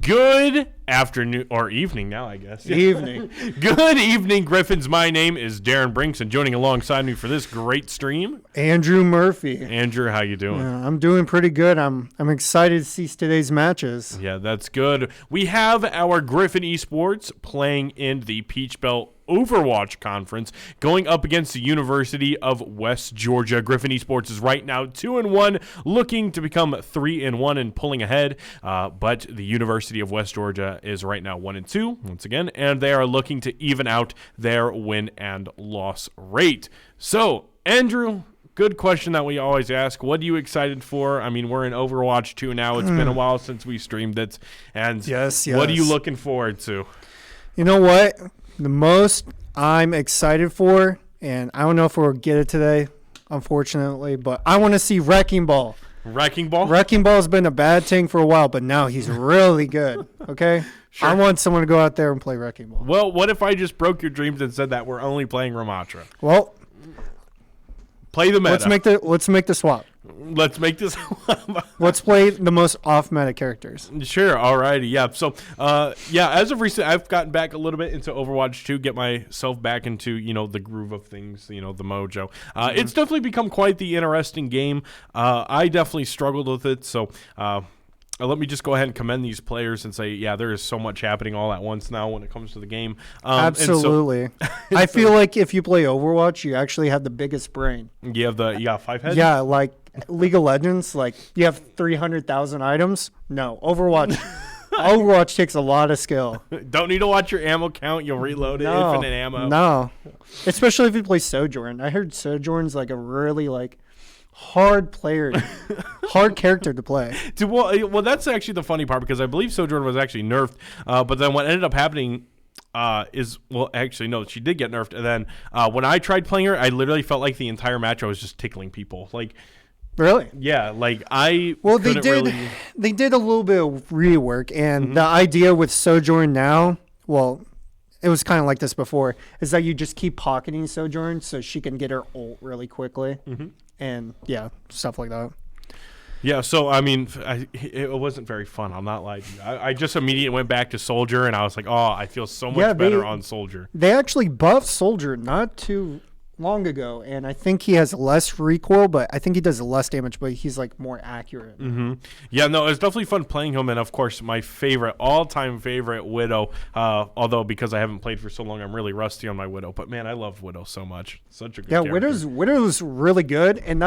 Good afternoon, or evening now, I guess. Evening. Good evening, Griffins. My name is Darren Brinks, and joining alongside me for this great stream, Andrew Murphy. Andrew, how you doing? I'm doing pretty good. I'm excited to see today's matches. Yeah, that's good. We have our Griffin Esports playing in the Peach Belt Overwatch conference, going up against the University of West Georgia. Griffin Esports is right now 2-1, looking to become 3-1 and pulling ahead. But the University of West Georgia is right now 1-2 once again, and they are looking to even out their win and loss rate. So, Andrew, good question that we always ask. What are you excited for? I mean, we're in Overwatch 2 now. It's been a while since we streamed it. And yes. What are you looking forward to? You know what? The most I'm excited for, and I don't know if we'll get it today, unfortunately, but I want to see Wrecking Ball. Wrecking Ball? Wrecking Ball's been a bad thing for a while, but now he's really good, okay? Sure. I want someone to go out there and play Wrecking Ball. Well, what if I just broke your dreams and said that we're only playing Ramatra? Well, play the meta. Let's make the swap. Let's make this. Let's play the most off-meta characters. Sure. Alrighty. Yeah. So, as of recent, I've gotten back a little bit into Overwatch 2, get myself back into, the groove of things, the mojo. It's definitely become quite the interesting game. I definitely struggled with it. So, let me just go ahead and commend these players and say, yeah, there is so much happening all at once now when it comes to the game. Absolutely. I feel like if you play Overwatch, you actually have the biggest brain. You got 5 heads? Yeah, like League of Legends, like you have 300,000 items. No, Overwatch takes a lot of skill. Don't need to watch your ammo count. You'll reload it. Infinite ammo. No, especially if you play Sojourn. I heard Sojourn's like a really hard character to play. Well, that's actually the funny part, because I believe Sojourn was actually nerfed, but then what ended up happening she did get nerfed, and then when I tried playing her, I literally felt like the entire match I was just tickling people. Really? Yeah, they did a little bit of rework, and the idea with Sojourn now, well, it was kind of like this before, is that you just keep pocketing Sojourn so she can get her ult really quickly. And yeah, stuff like that. Yeah, so I mean, it wasn't very fun. I'll not lie to you. I just immediately went back to Soldier, and I was like, oh, I feel so much better on Soldier. They actually buffed Soldier not too long ago, and I think he has less recoil, but I think he does less damage, but he's more accurate. Yeah, no, it was definitely fun playing him, and of course my all-time favorite Widow, although because I haven't played for so long, I'm really rusty on my Widow, but man, I love Widow so much. Such a good character. Widow's really good, and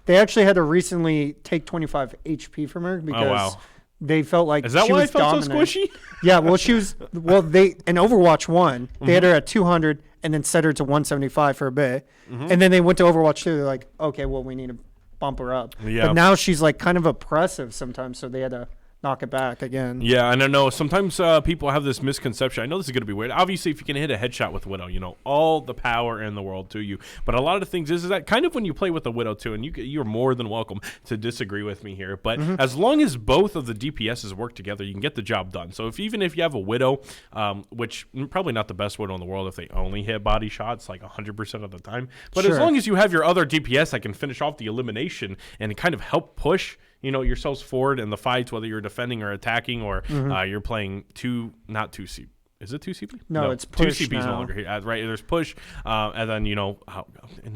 they actually had to recently take 25 HP from her because they felt like is that she why was I felt dominant. so squishy? Yeah, well, in Overwatch 1, they had her at 200 and then set her to 175 for a bit. And then they went to Overwatch 2. They're like, okay, well, we need to bump her up. Yeah. But now she's kind of oppressive sometimes, so they had to knock it back again. Yeah, and I know sometimes people have this misconception. I know this is going to be weird. Obviously, if you can hit a headshot with Widow, all the power in the world to you. But a lot of the things is that kind of when you play with the Widow too, and you're more than welcome to disagree with me here. But as long as both of the DPSs work together, you can get the job done. So even if you have a Widow, which probably not the best Widow in the world if they only hit body shots 100% of the time. But as long as you have your other DPS that can finish off the elimination and kind of help push yourselves forward in the fights, whether you're defending or attacking, or you're playing not 2CP. Is it 2CP? No, it's push 2CP is no longer here. Right, there's push, and then, now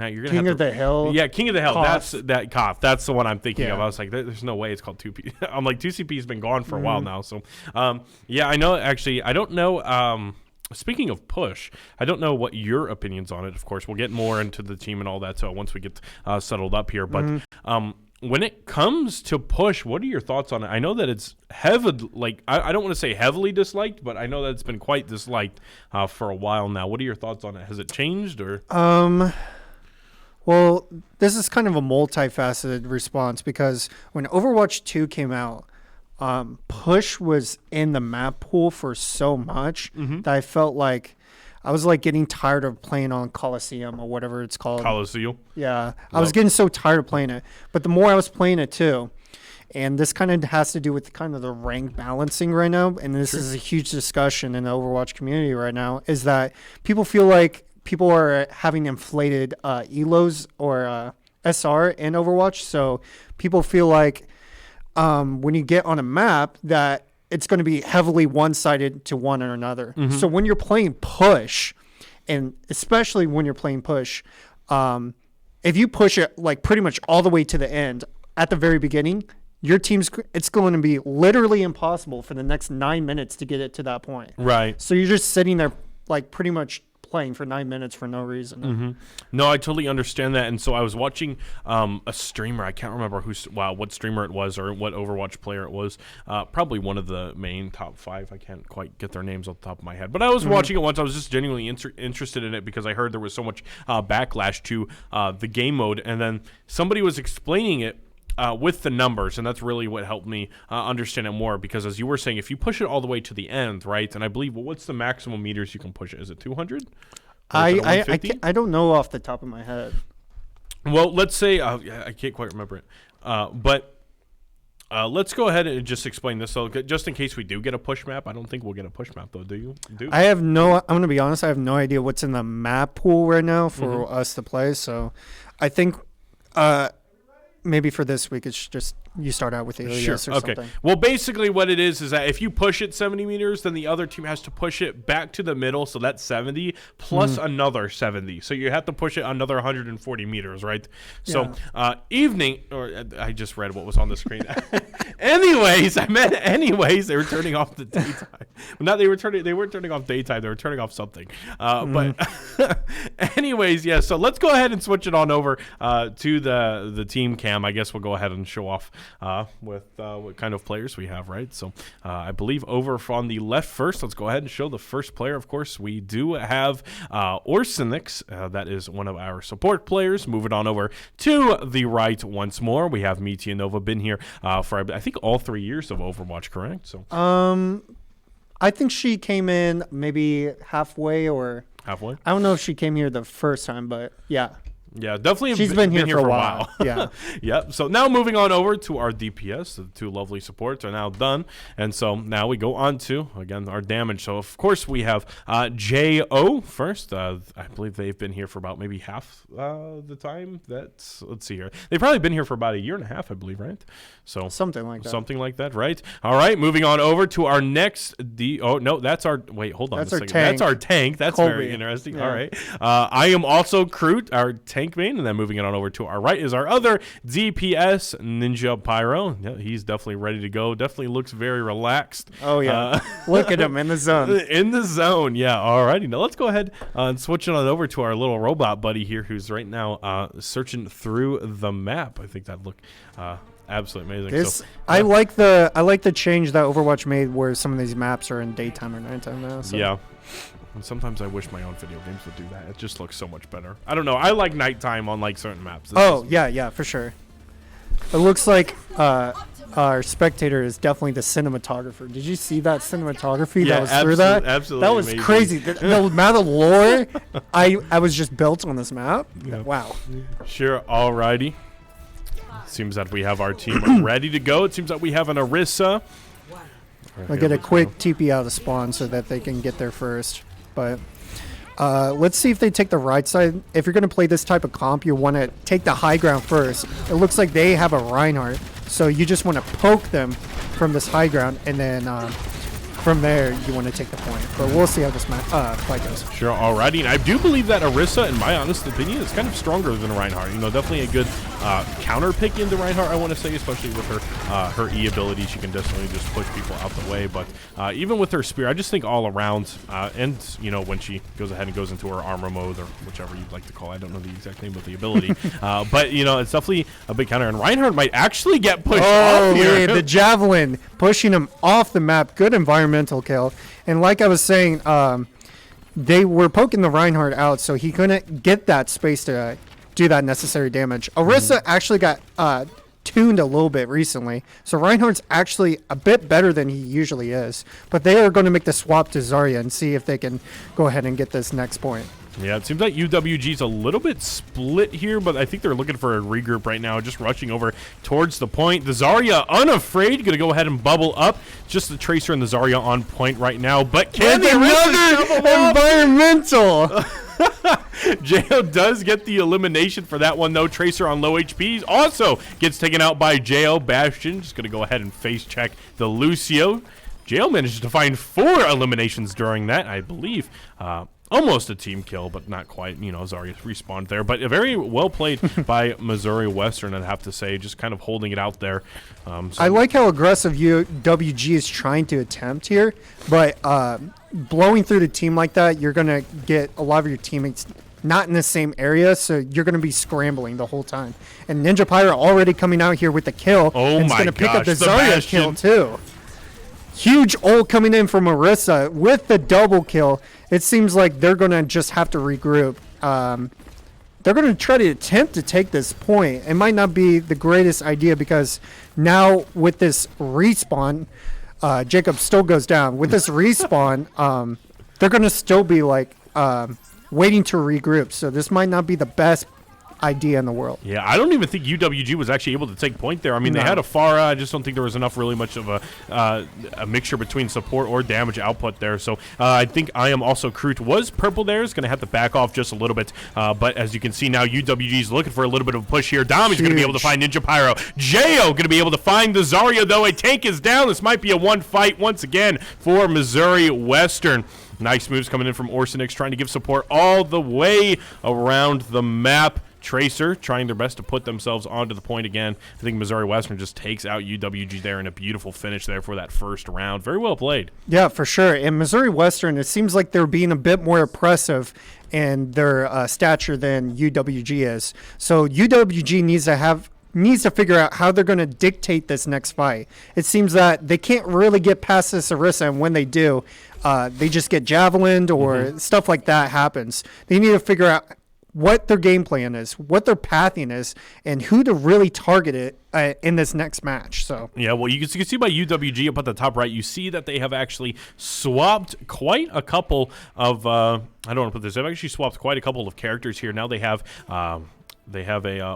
you're going to King of the Hill. Yeah, King of the Hill. Koth. That's the one I'm thinking of. I was like, there's no way it's called 2P. I'm like, 2CP's been gone for a while now. So, I know, actually, I don't know. Speaking of push, I don't know what your opinions on it. Of course, we'll get more into the team and all that once we get settled up here. But when it comes to push, what are your thoughts on it? I know that it's heavily, I don't want to say heavily disliked, but I know that it's been quite disliked for a while now. What are your thoughts on it? Has it changed or? Well, this is kind of a multifaceted response because when Overwatch 2 came out, push was in the map pool for so much that I felt like I was getting tired of playing on Coliseum or whatever it's called. Coliseum? Yeah. I was getting so tired of playing it. But the more I was playing it too, and this kind of has to do with kind of the rank balancing right now, and this is a huge discussion in the Overwatch community right now, is that people feel like people are having inflated ELOs or SR in Overwatch. So people feel like when you get on a map that it's going to be heavily one-sided to one or another. Mm-hmm. So when you're playing push, and especially when you're playing push, if you push it like pretty much all the way to the end at the very beginning, it's going to be literally impossible for the next 9 minutes to get it to that point. Right. So you're just sitting there like pretty much playing for 9 minutes for no reason. Mm-hmm. No, I totally understand that. And so I was watching a streamer. I can't remember what streamer it was or what Overwatch player it was. Probably one of the main top 5. I can't quite get their names off the top of my head. But I was watching it once. I was just genuinely interested in it because I heard there was so much backlash to the game mode. And then somebody was explaining it with the numbers, and that's really what helped me understand it more, because as you were saying, if you push it all the way to the end, right, and I believe, what's the maximum meters you can push it? Is it 200? I don't know off the top of my head. Well, let's say, I can't quite remember it, but let's go ahead and just explain this. So just in case we do get a push map, I don't think we'll get a push map, though, do you? I'm going to be honest, I have no idea what's in the map pool right now for us to play, so I think maybe for this week, it's just you start out with Alias or something. Well, basically what it is that if you push it 70 meters, then the other team has to push it back to the middle, so that's 70, plus another 70. So you have to push it another 140 meters, right? Yeah. So I just read what was on the screen. Anyways, they were turning off the daytime. They weren't turning off daytime, they were turning off something. But anyways, yeah, so let's go ahead and switch it on over to the team cam. I guess we'll go ahead and show off with what kind of players we have, right? So I believe over on the left first, let's go ahead and show the first player. Of course, we do have Orsinix. That is one of our support players. Moving on over to the right once more, we have Metia Nova, been here for, I think, all 3 years of Overwatch, correct? So I think she came in maybe halfway. I don't know if she came here the first time, but yeah. Yeah, definitely. She's been here for a while. Yeah. Yep. So now moving on over to our DPS. The two lovely supports are now done. And so now we go on to, again, our damage. So, of course, we have JO first. I believe they've been here for about maybe half the time. Let's see here. They've probably been here for about 1.5 years, I believe, right? So something like that. Something like that, right? All right, moving on over to our next that's our hold on a second. Tank. That's our tank. That's Colby. Very interesting. Yeah. All right. I am also Kroot, our tank main, and then moving it on over to our right is our other DPS, Ninja Pyro. Yeah, he's definitely ready to go. Definitely looks very relaxed. Oh yeah. Look at him in the zone. In the zone. Yeah. All righty. Now let's go ahead and switch it on over to our little robot buddy here, who's right now searching through the map. I think that looked absolutely amazing. I like the change that Overwatch made, where some of these maps are in daytime or nighttime now. So. Yeah. And sometimes I wish my own video games would do that. It just looks so much better. I don't know. I like nighttime on like certain maps. Yeah, for sure. It looks like our spectator is definitely the cinematographer. Did you see that cinematography that was through that? Absolutely. That was amazing. Crazy. The amount of lore I was just built on this map. Yeah. Wow. Sure. Alrighty. Seems that we have our team ready to go. It seems that we have an Orisa. I'll get a quick TP out of spawn so that they can get there first. But let's see if they take the right side. If you're going to play this type of comp, you want to take the high ground first. It looks like they have a Reinhardt, so you just want to poke them from this high ground, and then from there you want to take the point. But we'll see how this fight goes. Sure, alrighty. And I do believe that Orisa, in my honest opinion, is kind of stronger than Reinhardt. Definitely a good counter pick into Reinhardt, I want to say, especially with her E ability. She can definitely just push people out the way. But even with her spear, I just think all around, and when she goes ahead and goes into her armor mode, or whichever you'd like to call it, I don't know the exact name of the ability, but it's definitely a big counter. And Reinhardt might actually get pushed off here. The javelin pushing him off the map. Good environmental kill. And like I was saying, they were poking the Reinhardt out, so he couldn't get that space to do that necessary damage. Orisa actually got tuned a little bit recently, so Reinhardt's actually a bit better than he usually is. But they are going to make the swap to Zarya and see if they can go ahead and get this next point. Yeah, it seems like UWG's a little bit split here, but I think they're looking for a regroup right now, just rushing over towards the point. The Zarya, unafraid, going to go ahead and bubble up. Just the Tracer and the Zarya on point right now, but can they environmental? Jo does get the elimination for that one, though. Tracer on low HP also gets taken out by Jo. Bastion just going to go ahead and face check the Lucio. JO manages to find 4 eliminations during that, I believe. Almost a team kill, but not quite. You know, Zarya respawned there. But very well played by Missouri Western, I'd have to say, just kind of holding it out there. I like how aggressive UWG is trying to attempt here, but blowing through the team like that, you're going to get a lot of your teammates not in the same area, so you're going to be scrambling the whole time. And Ninja Pyro already coming out here with the kill. Oh and my going to pick up the Zarya Bastion. kill, too. Huge ult coming in from Marissa with the double kill. It seems like they're going to just have to regroup. They're going to try to attempt to take this point. It might not be the greatest idea because now with this respawn, Jacob still goes down. With this respawn, they're going to still be like waiting to regroup. So this might not be the best idea in the world. Yeah, I don't even think UWG was actually able to take point there. I mean, they had a Pharah. I just don't think there was enough really much of a mixture between support or damage output there. So I think I am also Kroot was purple there. Is going to have to back off just a little bit. But as you can see now, UWG is looking for a little bit of a push here. Dami's going to be able to find Ninja Pyro. Jo going to be able to find the Zarya, though. A tank is down. This might be a one fight once again for Missouri Western. Nice moves coming in from Orsenix, trying to give support all the way around the map. Tracer trying their best to put themselves onto the point again. I think Missouri Western just takes out UWG there in a beautiful finish there for that first round. Very well played. Yeah, for sure. And Missouri Western, it seems like they're being a bit more oppressive in their stature than UWG is. So UWG needs to figure out how they're going to dictate this next fight. It seems that they can't really get past this Orisa, and when they do, they just get javelined or stuff like that happens. They need to figure out what their game plan is, what their pathing is, and who to really target it in this next match. So yeah, well, you can see by UWG up at the top right, you see that they have actually swapped quite a couple of I don't want to put this. They've actually swapped quite a couple of characters here. Now they have a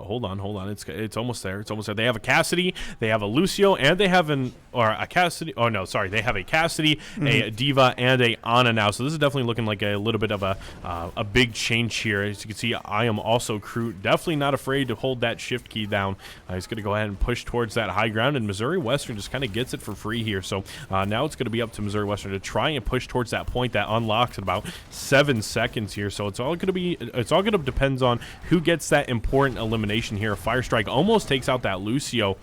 hold on, it's almost there. They have a Cassidy, they have a Lucio, and they have a Cassidy. Oh no, sorry, they have a Cassidy, a Diva, and a Ana now. So this is definitely looking like a little bit of a big change here. As you can see, I am also Kroot, definitely not afraid to hold that shift key down. He's going to go ahead and push towards that high ground, and Missouri Western just kind of gets it for free here. So now it's going to be up to Missouri Western to try and push towards that point that unlocks in about 7 seconds here. So it's all going to depend on who gets that important elimination here. Fire Strike almost takes out that Lucio.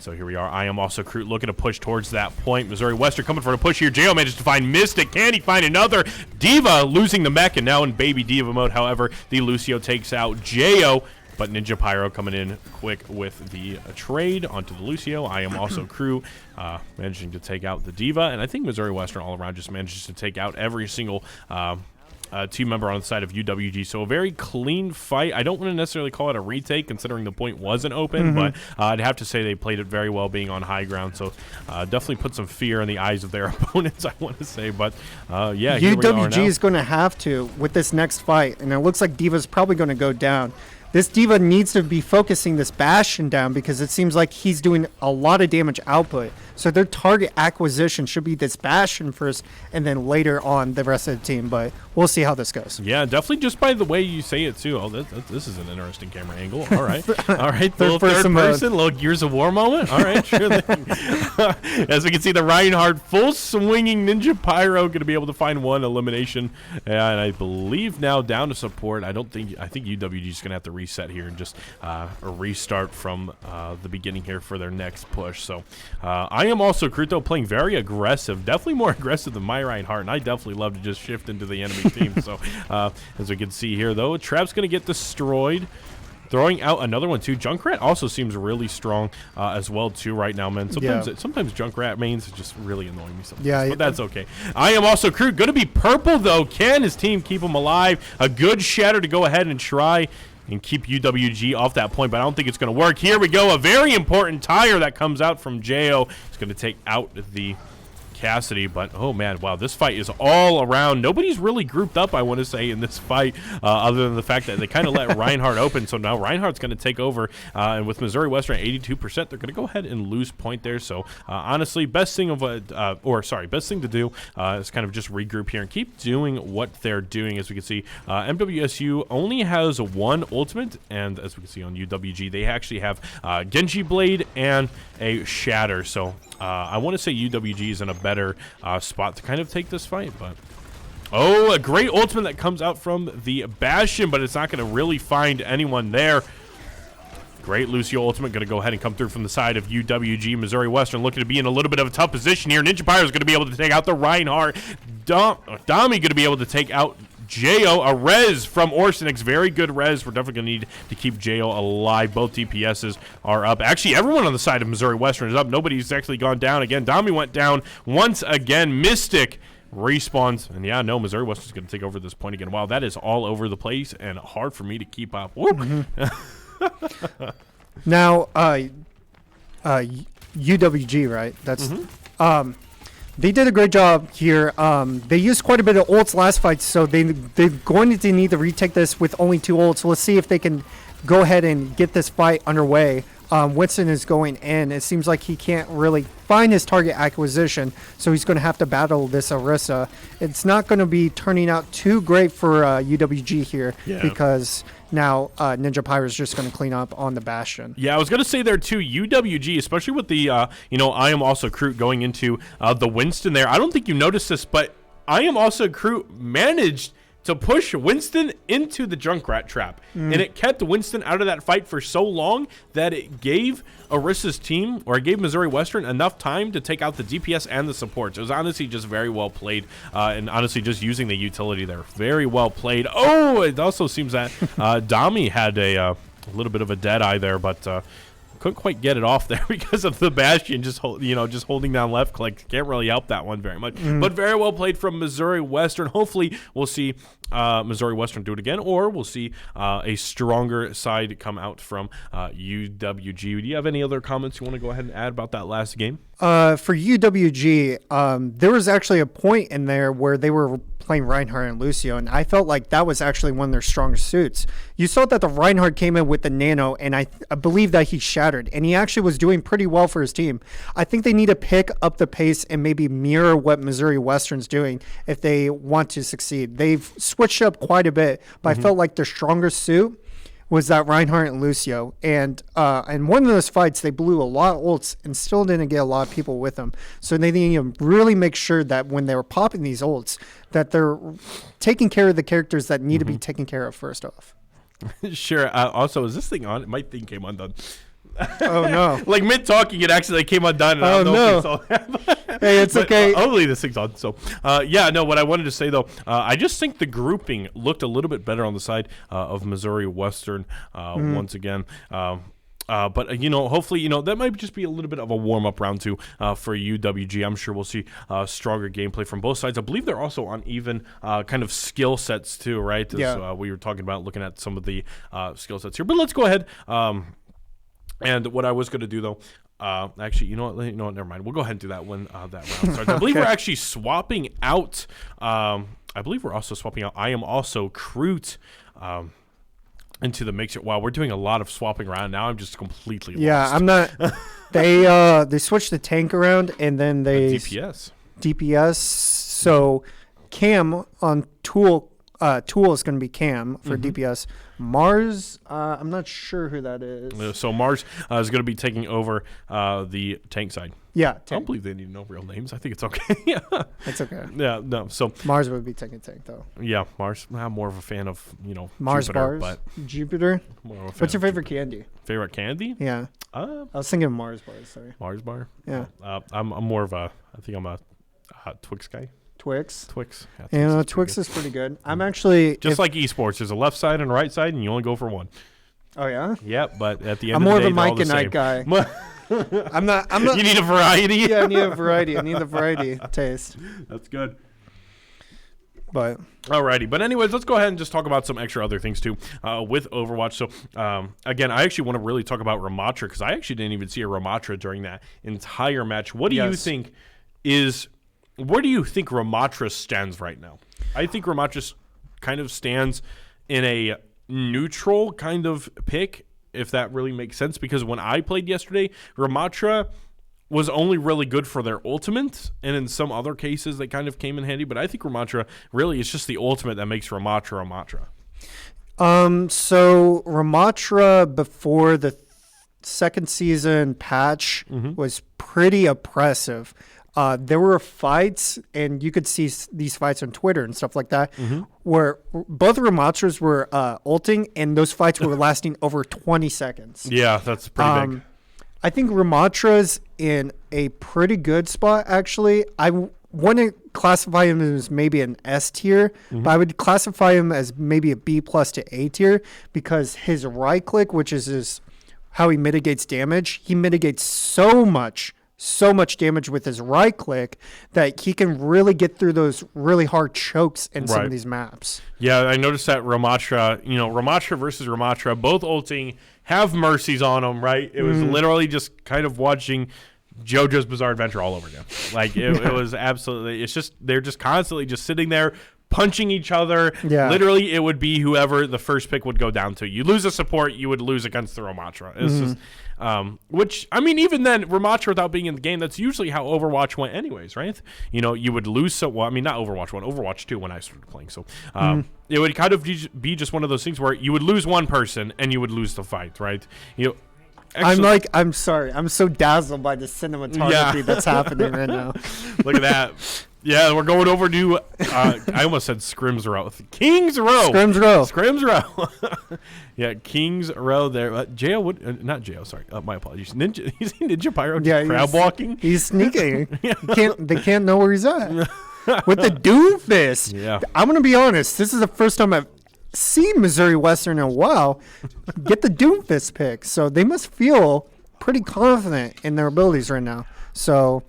So here we are. I am also Kroot looking to push towards that point. Missouri Western coming for a push here. Jo manages to find Mystic. Can he find another? Diva losing the mech and now in baby Diva mode. However, the Lucio takes out Jo. But Ninja Pyro coming in quick with the trade onto the Lucio. I am also Kroot managing to take out the Diva. And I think Missouri Western all around just manages to take out every single team member on the side of UWG. So a very clean fight. I don't want to necessarily call it a retake considering the point wasn't open, but I'd have to say they played it very well being on high ground. So definitely put some fear in the eyes of their opponents, I want to say. But yeah, UWG is going to have to with this next fight, and it looks like Diva's probably going to go down. This Diva needs to be focusing this Bastion down because it seems like he's doing a lot of damage output. So their target acquisition should be this Bastion first and then later on the rest of the team. But we'll see how this goes. Yeah, definitely just by the way you say it, too. Oh, this is an interesting camera angle. All right. All right. Third person, little Gears of War moment. All right. Sure thing. As we can see, the Reinhardt full swinging Ninja Pyro going to be able to find one elimination. And I believe now down to support. I think UWG is going to have to reset here and just restart from the beginning here for their next push. So I am also Kroot playing very aggressive, definitely more aggressive than my Reinhardt, and I definitely love to just shift into the enemy team. So as we can see here, though, Trap's going to get destroyed. Throwing out another one, too. Junkrat also seems really strong as well, too, right now, man. Sometimes Junkrat mains just really annoying me sometimes, but that's okay. I am also Kroot. Going to be purple, though. Can his team keep him alive? A good shatter to go ahead and try and keep UWG off that point, but I don't think it's going to work. Here we go. A very important tire that comes out from Jo. It's going to take out the Cassidy, but oh man, wow, this fight is all around. Nobody's really grouped up, I want to say, in this fight, other than the fact that they kind of let Reinhardt open. So now Reinhardt's going to take over, and with Missouri Western at 82%, they're going to go ahead and lose point there. So honestly, best thing to do is kind of just regroup here and keep doing what they're doing. As we can see, MWSU only has one ultimate, and as we can see on UWG, they actually have Genji Blade and a Shatter. So I want to say UWG is in a better spot to kind of take this fight, but... Oh, a great ultimate that comes out from the Bastion, but it's not going to really find anyone there. Great Lucio ultimate going to go ahead and come through from the side of UWG. Missouri Western looking to be in a little bit of a tough position here. Ninja Pyro is going to be able to take out the Reinhardt. Dami going to be able to take out Jo. A res from Orsenix. Very good res. We're definitely going to need to keep Jo alive. Both DPSs are up. Actually, everyone on the side of Missouri Western is up. Nobody's actually gone down again. Dami went down once again. Mystic respawns, and yeah, no, Missouri Western's going to take over this point again. Wow, that is all over the place and hard for me to keep up. Now, UWG, right? That's they did a great job here. They used quite a bit of ults last fight, so they're going to need to retake this with only 2 ults. So let's see if they can go ahead and get this fight underway. Winston is going in. It seems like he can't really find his target acquisition, so he's going to have to battle this Orisa. It's not going to be turning out too great for UWG here because now Ninja Pyro is just going to clean up on the Bastion. Yeah, I was going to say there too, UWG, especially with the, I Am Also Crew going into the Winston there. I don't think you noticed this, but I Am Also Crew managed to push Winston into the Junkrat trap. And it kept Winston out of that fight for so long that it gave Orisa's team, or it gave Missouri Western enough time to take out the DPS and the supports. It was honestly just very well played, and honestly just using the utility there. Very well played. Oh, it also seems that Dami had a little bit of a dead eye there, but couldn't quite get it off there because of the Bastion just holding down left click. Can't really help that one very much. But very well played from Missouri Western. Hopefully we'll see Missouri Western do it again, or we'll see a stronger side come out from UWG. Do you have any other comments you want to go ahead and add about that last game? For UWG, there was actually a point in there where they were playing Reinhardt and Lucio, and I felt like that was actually one of their strongest suits. You saw that the Reinhardt came in with the nano, and I believe that he shattered, and he actually was doing pretty well for his team. I think they need to pick up the pace and maybe mirror what Missouri Western's doing if they want to succeed. They've switched up quite a bit, but I felt like their strongest suit was that Reinhardt and Lucio. And in one of those fights, they blew a lot of ults and still didn't get a lot of people with them. So they need to really make sure that when they were popping these ults, that they're taking care of the characters that need to be taken care of first off. Sure. Also, is this thing on? My thing came undone. Oh, no. Like mid-talking, it actually came undone. And I don't know if it's Hey, it's okay. Hopefully this thing's on. So, what I wanted to say, though, I just think the grouping looked a little bit better on the side of Missouri Western once again. But hopefully, that might just be a little bit of a warm-up round two for UWG. I'm sure we'll see stronger gameplay from both sides. I believe they're also on even kind of skill sets too, right? As, we were talking about looking at some of the skill sets here. But let's go ahead. And what I was going to do, though, actually, you know what? Never mind. We'll go ahead and do that when that round starts. I believe we're actually swapping out. I believe we're also swapping out. I Am Also Crute into the mix. Wow, we're doing a lot of swapping around now. I'm just completely lost. I'm not. They switched the tank around and then they DPS. So Cam on Tool is going to be Cam for DPS. Mars, I'm not sure who that is. So Mars is going to be taking over the tank side. Yeah. I don't believe they need to know real names. I think it's okay. It's okay. Yeah, no. So Mars would be taking tank, though. Yeah, Mars. I'm more of a fan of, Mars Jupiter, bars. Jupiter? What's your favorite candy? Favorite candy? Yeah. I was thinking Mars bars, sorry. Mars bar? Yeah. I'm more of a, I think I'm a Twix guy. Twix. Yeah, Twix is pretty good. I'm actually just like esports. There's a left side and a right side, and you only go for one. Oh yeah. Yep, but at the end, I'm of more the day, of a Mike and Ike guy. I'm not. You need a variety. Yeah, I need a variety. I need the variety taste. That's good. But alrighty, but anyways, let's go ahead and just talk about some extra other things too with Overwatch. So again, I actually want to really talk about Ramatra because I actually didn't even see a Ramatra during that entire match. What do you think is? Where do you think Ramatra stands right now? I think Ramatra kind of stands in a neutral kind of pick, if that really makes sense, because when I played yesterday, Ramatra was only really good for their ultimate, and in some other cases they kind of came in handy, but I think Ramatra really is just the ultimate that makes Ramatra. So Ramatra before the second season patch was pretty oppressive. There were fights, and you could see these fights on Twitter and stuff like that, where both Ramatras were ulting, and those fights were lasting over 20 seconds. Yeah, that's pretty big. I think Ramatra's in a pretty good spot, actually. I wouldn't classify him as maybe an S tier, but I would classify him as maybe a B plus to A tier, because his right click, which is how he mitigates damage, he mitigates so much damage with his right click that he can really get through those really hard chokes in some of these maps. Yeah, I noticed that Ramatra versus Ramatra, both ulting, have mercies on them, right? It was literally just kind of watching JoJo's Bizarre Adventure all over again. Like, it was absolutely, it's just, they're just constantly just sitting there punching each other. Yeah. Literally, it would be whoever the first pick would go down to. You lose a support, you would lose against the Ramatra. It's just, which, I mean, even then, Ramatra without being in the game, that's usually how Overwatch went anyways, right? You know, you would lose not Overwatch 1, Overwatch 2 when I started playing. So it would kind of be just one of those things where you would lose one person and you would lose the fight, right? You know, actually, I'm sorry. I'm so dazzled by the cinematography that's happening right now. Look at that. Yeah, we're going over to, I almost said Scrims Row. Kings Row. Scrims Row. Yeah, Kings Row there. J.O. would, not J.O., sorry. My apologies. Is he Ninja Pyro crab walking? He's sneaking. They can't know where he's at. With the Doomfist. Yeah. I'm going to be honest. This is the first time I've seen Missouri Western in a while get the Doomfist pick. So they must feel pretty confident in their abilities right now. So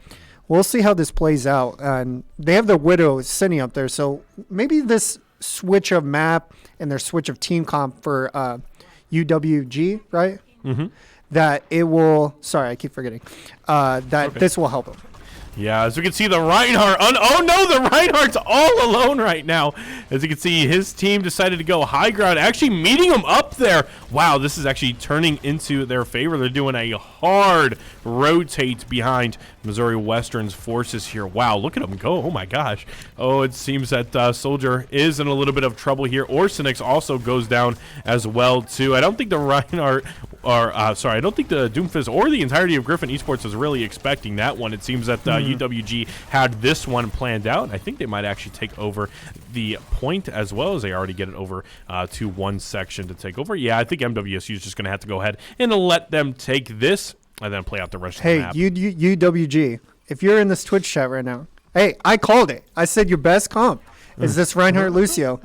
we'll see how this plays out. And they have the Widow sitting up there. So maybe this switch of map and their switch of team comp for UWG, right? That it will, sorry, I keep forgetting, this will help them. Yeah, as we can see, the Reinhardt. Oh no, the Reinhardt's all alone right now. As you can see, his team decided to go high ground, actually meeting him up there. Wow, this is actually turning into their favor. They're doing a hard rotate behind Missouri Western's forces here. Wow, look at them go. Oh my gosh. Oh, it seems that Soldier is in a little bit of trouble here. Orsenix also goes down as well too. I don't think the Reinhardt, I don't think the Doomfist or the entirety of Griffin Esports was really expecting that one. It seems that UWG had this one planned out. I think they might actually take over the point as well, as they already get it over to one section to take over. Yeah, I think MWSU is just going to have to go ahead and let them take this and then play out the rest of the map. Hey, UWG, if you're in this Twitch chat right now, hey, I called it. I said your best comp is this Reinhardt Lucio.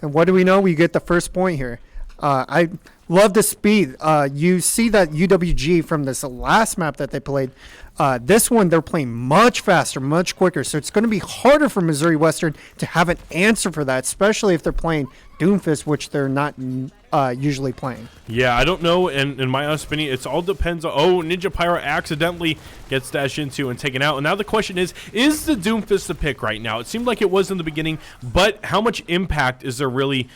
And what do we know? We get the first point here. I love the speed. You see that UWG from this last map that they played. This one, they're playing much faster, much quicker. So it's going to be harder for Missouri Western to have an answer for that, especially if they're playing Doomfist, which they're not usually playing. Yeah, I don't know. And in my honest opinion, it all depends on, Ninja Pyro accidentally gets dashed into and taken out. And now the question is the Doomfist the pick right now? It seemed like it was in the beginning, but how much impact is there really,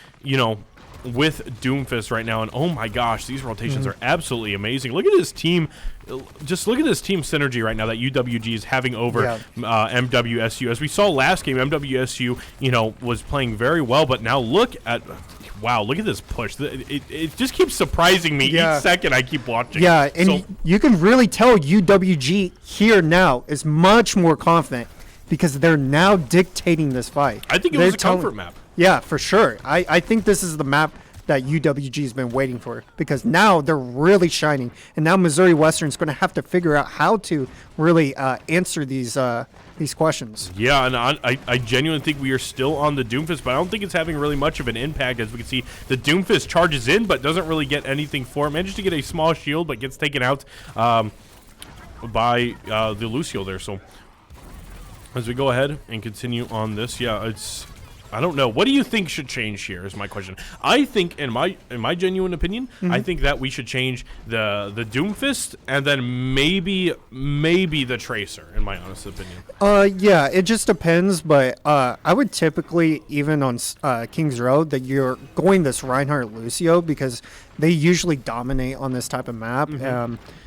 with Doomfist right now? And oh my gosh, these rotations are absolutely amazing. Look at this team. Just look at this team synergy right now that UWG is having over MWSU. As we saw last game, MWSU, was playing very well, but now look at this push. It just keeps surprising me each second I keep watching. Yeah, and you can really tell UWG here now is much more confident because they're now dictating this fight. I think it was a comfort map. Yeah, for sure. I think this is the map that UWG has been waiting for, because now they're really shining, and now Missouri Western is going to have to figure out how to really answer these questions. Yeah, and I genuinely think we are still on the Doomfist, but I don't think it's having really much of an impact. As we can see, the Doomfist charges in, but doesn't really get anything for it. Manages to get a small shield, but gets taken out by the Lucio there. So as we go ahead and continue on this, I don't know. What do you think should change here is my question. I think, in my genuine opinion, I think that we should change the Doomfist and then maybe the Tracer, in my honest opinion. Yeah, it just depends, but I would typically, even on Kings Road, that you're going this Reinhardt Lucio, because they usually dominate on this type of map.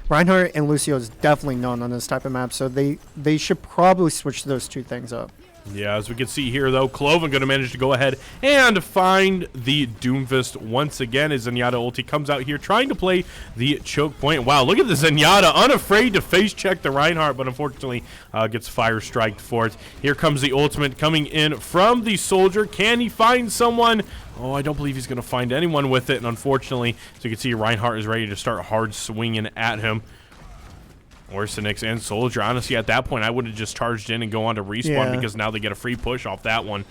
Reinhardt and Lucio is definitely known on this type of map, so they should probably switch those two things up. Yeah, as we can see here, though, Cloven going to manage to go ahead and find the Doomfist once again as Zenyatta ulti comes out here trying to play the choke point. Wow, look at the Zenyatta, unafraid to face check the Reinhardt, but unfortunately gets fire striked for it. Here comes the ultimate coming in from the Soldier. Can he find someone? Oh, I don't believe he's going to find anyone with it, and unfortunately, so you can see Reinhardt is ready to start hard swinging at him. Orsinix and Soldier, honestly, at that point, I would have just charged in and go on to respawn because now they get a free push off that one.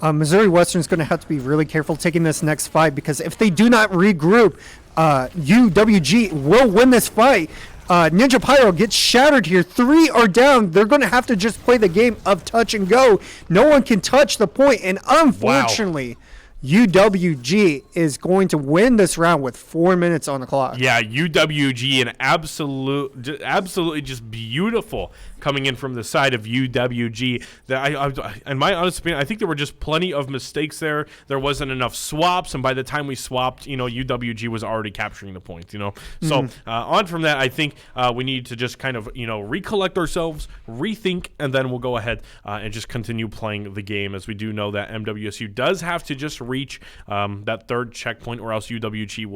Missouri Western's going to have to be really careful taking this next fight because if they do not regroup, UWG will win this fight. Ninja Pyro gets shattered here. 3 are down. They're going to have to just play the game of touch and go. No one can touch the point, and unfortunately, UWG is going to win this round with 4 minutes on the clock. Yeah, UWG, an absolutely just beautiful coming in from the side of UWG. That in my honest opinion, I think there were just plenty of mistakes there. There wasn't enough swaps, and by the time we swapped, UWG was already capturing the points. So on from that, I think we need to just kind of recollect ourselves, rethink, and then we'll go ahead and just continue playing the game, as we do know that MWSU does have to just reach that third checkpoint, or else UWG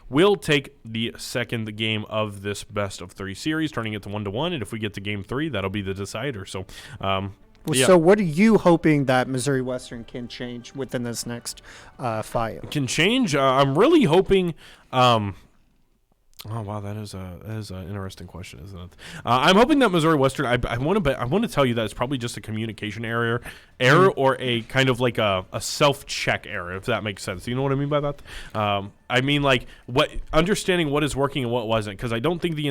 will take the second game of this best of 3 series, turning it to 1-1. And if we get to game 3, that'll be the decider. So, So what are you hoping that Missouri Western can change within this next fight? Can change? I'm really hoping. Oh wow, that is an interesting question, isn't it? I'm hoping that Missouri Western. I want to tell you that it's probably just a communication error, or a kind of like a self-check error, if that makes sense. You know what I mean by that? I mean, like, understanding what is working and what wasn't, because I don't think the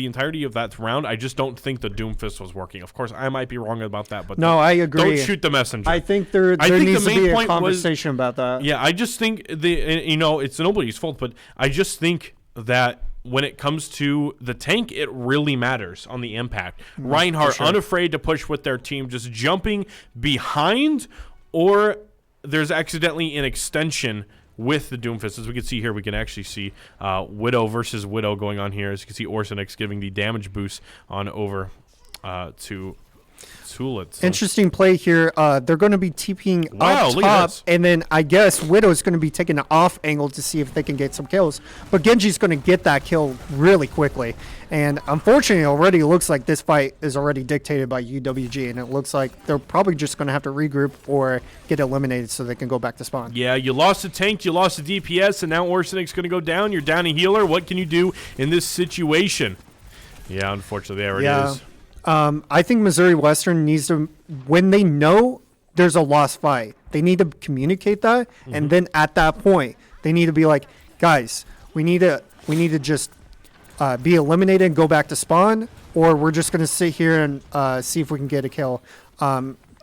entirety of that round, I just don't think the Doomfist was working. Of course, I might be wrong about that, but no, I agree. Don't shoot the messenger. I think there needs to be a conversation about that. Yeah, I just think it's nobody's fault, but I just think that when it comes to the tank, it really matters on the impact. Reinhardt, unafraid to push with their team, just jumping behind, or there's accidentally an extension with the Doomfist. As we can see here, we can actually see Widow versus Widow going on here. As you can see, Orsinix giving the damage boost on over to Tulit. So. Interesting play here. They're going to be TPing up top, and then I guess Widow's going to be taking an off angle to see if they can get some kills. But Genji's going to get that kill really quickly. And unfortunately, already looks like this fight is already dictated by UWG, and it looks like they're probably just going to have to regroup or get eliminated so they can go back to spawn. Yeah, you lost a tank, you lost a DPS, and now Orsinix going to go down. You're down a healer. What can you do in this situation? Yeah, unfortunately, there it is. I think Missouri Western needs to, when they know there's a lost fight, they need to communicate that, and then at that point, they need to be like, guys, we need to just be eliminated and go back to spawn, or we're just going to sit here and see if we can get a kill.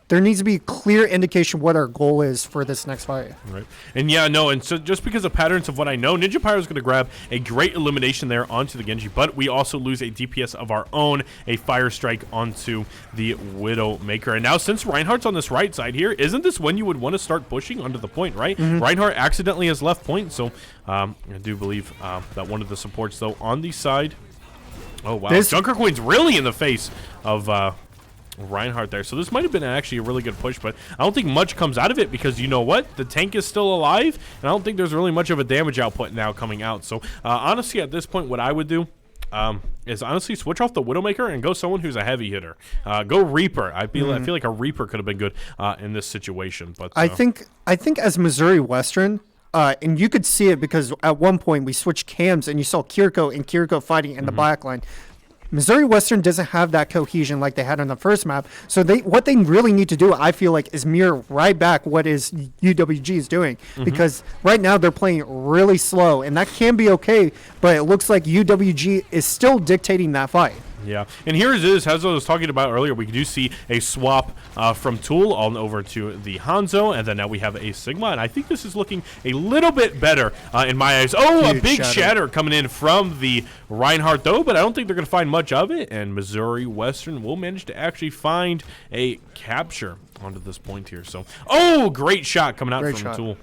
There needs to be a clear indication what our goal is for this next fight. Right. And yeah, no, and so just because of patterns of what I know, Ninja Pyro is going to grab a great elimination there onto the Genji, but we also lose a DPS of our own, a fire strike onto the Widowmaker. And now since Reinhardt's on this right side here, isn't this when you would want to start pushing onto the point, right? Reinhardt accidentally has left point, so I do believe that one of the supports, though, on the side. Oh, wow. Junker Queen's really in the face of Reinhardt there. So this might have been actually a really good push, but I don't think much comes out of it because you know what? The tank is still alive, and I don't think there's really much of a damage output now coming out. So honestly, at this point, what I would do is honestly switch off the Widowmaker and go someone who's a heavy hitter. Go Reaper. I feel like a Reaper could have been good in this situation. But I think as Missouri Western, and you could see it because at one point we switched cams and you saw Kiriko fighting in the back line. Missouri Western doesn't have that cohesion like they had on the first map. So what they really need to do, I feel like, is mirror right back what is UWG is doing. Because right now they're playing really slow, and that can be okay, but it looks like UWG is still dictating that fight. Yeah, and here it is, as I was talking about earlier, we do see a swap from Tool on over to the Hanzo, and then now we have a Sigma, and I think this is looking a little bit better in my eyes. Oh, huge a big shatter coming in from the Reinhardt, though, but I don't think they're going to find much of it, and Missouri Western will manage to actually find a capture onto this point here. So, oh, great shot coming out from Tool.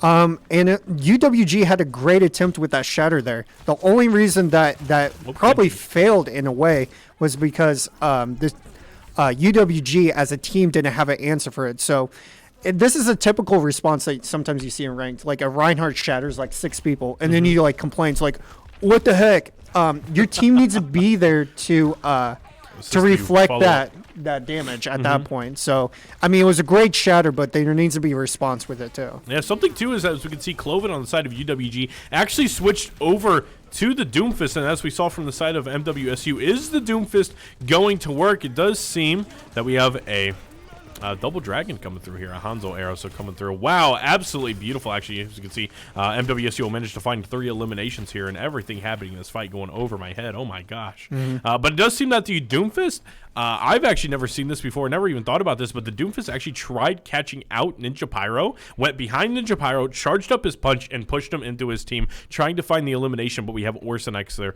And UWG had a great attempt with that shatter there. The only reason that probably failed in a way was because UWG as a team didn't have an answer for it. So this is a typical response that sometimes you see in ranked. Like a Reinhardt shatters like 6 people, and then you like complains like, "What the heck?" Your team needs to be there to reflect that damage at that point. So, I mean, it was a great shatter, but there needs to be a response with it too. Yeah, something too is that as we can see, Cloven on the side of UWG actually switched over to the Doomfist, and as we saw from the side of MWSU, is the Doomfist going to work? It does seem that we have a double dragon coming through here, a Hanzo arrow so coming through. Wow, absolutely beautiful. Actually, as you can see, MWSU will manage to find 3 eliminations here, and everything happening in this fight going over my head. Oh my gosh. But it does seem that the Doomfist, I've actually never seen this before, never even thought about this, but the Doomfist actually tried catching out Ninja Pyro, went behind Ninja Pyro, charged up his punch, and pushed him into his team, trying to find the elimination. But we have Orsonex there,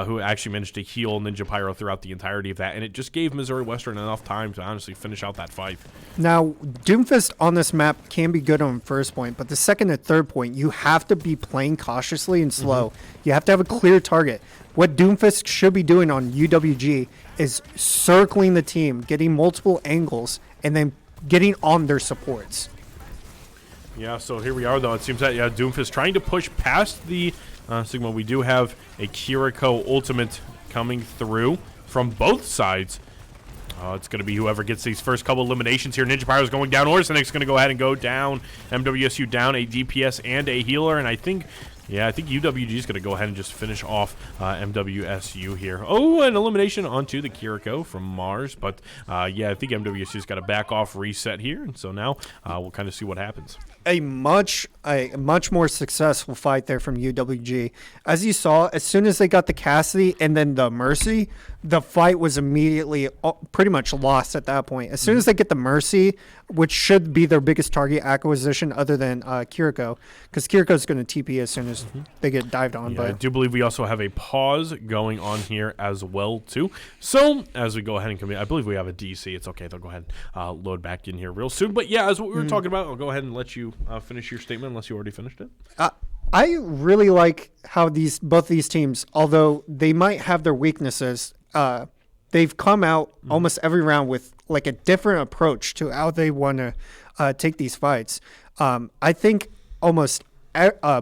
who actually managed to heal Ninja Pyro throughout the entirety of that, and it just gave Missouri Western enough time to honestly finish out that fight. Now, Doomfist on this map can be good on first point, but the second and third point, you have to be playing cautiously and slow. You have to have a clear target. What Doomfist should be doing on UWG is circling the team, getting multiple angles, and then getting on their supports. Yeah, so here we are, though. It seems that Doomfist trying to push past the Sigma. We do have a Kiriko ultimate coming through from both sides. It's going to be whoever gets these first couple eliminations here. Ninja Pyro's going down. Orsonex going to go ahead and go down. MWSU down a DPS and a healer. And I think UWG is going to go ahead and just finish off MWSU here. Oh, an elimination onto the Kiriko from Mars. But, yeah, I think MWSU's got to back off, reset here. And so now we'll kind of see what happens. A much more successful fight there from UWG. As you saw, as soon as they got the Cassidy and then the Mercy, the fight was immediately pretty much lost at that point. As soon as they get the Mercy, which should be their biggest target acquisition other than Kiriko, because Kiriko's going to TP as soon as they get dived on. Yeah, but I do believe we also have a pause going on here as well, too. So as we go ahead and come in, I believe we have a DC. It's okay. They'll go ahead and load back in here real soon. But, yeah, as what we were talking about, I'll go ahead and let you finish your statement unless you already finished it. I really like how both these teams, although they might have their weaknesses, they've come out almost every round with like a different approach to how they want to take these fights. I think almost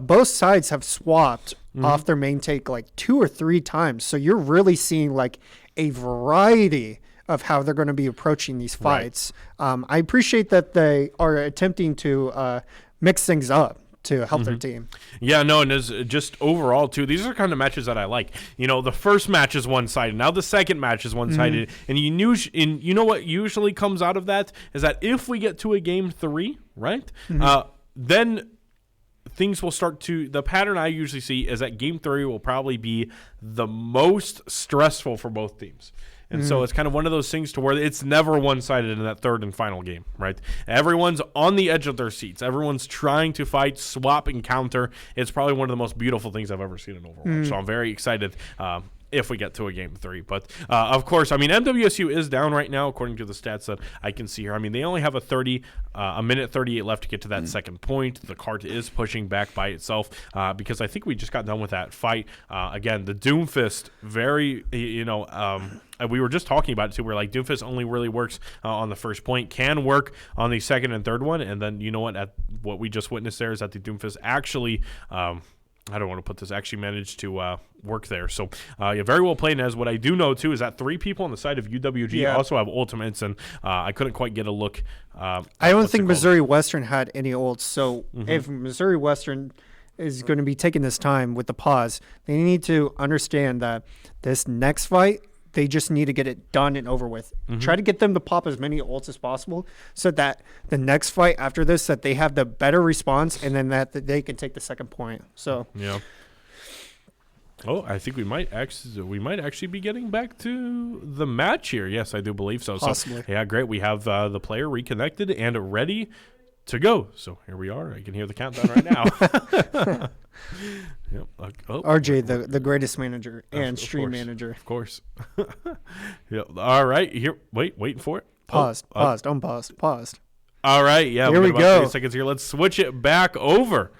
both sides have swapped off their main take like 2 or 3 times. So you're really seeing like a variety of how they're going to be approaching these fights. Right. I appreciate that they are attempting to mix things up to help their team. Yeah, no, and as just overall, too, these are kind of matches that I like. You know, the first match is one-sided. Now the second match is one-sided. And you know what usually comes out of that is that if we get to a game 3, right, then things will start to – the pattern I usually see is that game 3 will probably be the most stressful for both teams. And so it's kind of one of those things to where it's never one-sided in that third and final game, right? Everyone's on the edge of their seats. Everyone's trying to fight, swap, and counter. It's probably one of the most beautiful things I've ever seen in Overwatch. So I'm very excited if we get to a game 3. But, of course, I mean, MWSU is down right now, according to the stats that I can see here. I mean, they only have a minute 38 left to get to that second point. The cart is pushing back by itself because I think we just got done with that fight. Again, the Doomfist, very, we were just talking about it, too. We're like, Doomfist only really works on the first point, can work on the second and third one. And then, you know what we just witnessed there is that the Doomfist actually I don't want to put this, actually managed to work there. So, very well played. And as what I do know, too, is that 3 people on the side of UWG also have ultimates, and I couldn't quite get a look. I don't think Missouri Western had any ults. So, if Missouri Western is going to be taking this time with the pause, they need to understand that this next fight, they just need to get it done and over with. Try to get them to pop as many ults as possible so that the next fight after this, that they have the better response, and then that they can take the second point. So yeah. Oh, I think we might actually be getting back to the match here. Yes, I do believe so. Possibly. So yeah, great. We have the player reconnected and ready to go. So here we are. I can hear the countdown right now. Yep. RJ, the greatest manager and stream manager. Of course. Yep. All right. Here. Waiting for it. Paused. Paused. All right. Yeah. Here we go. 30 seconds here. Let's switch it back over.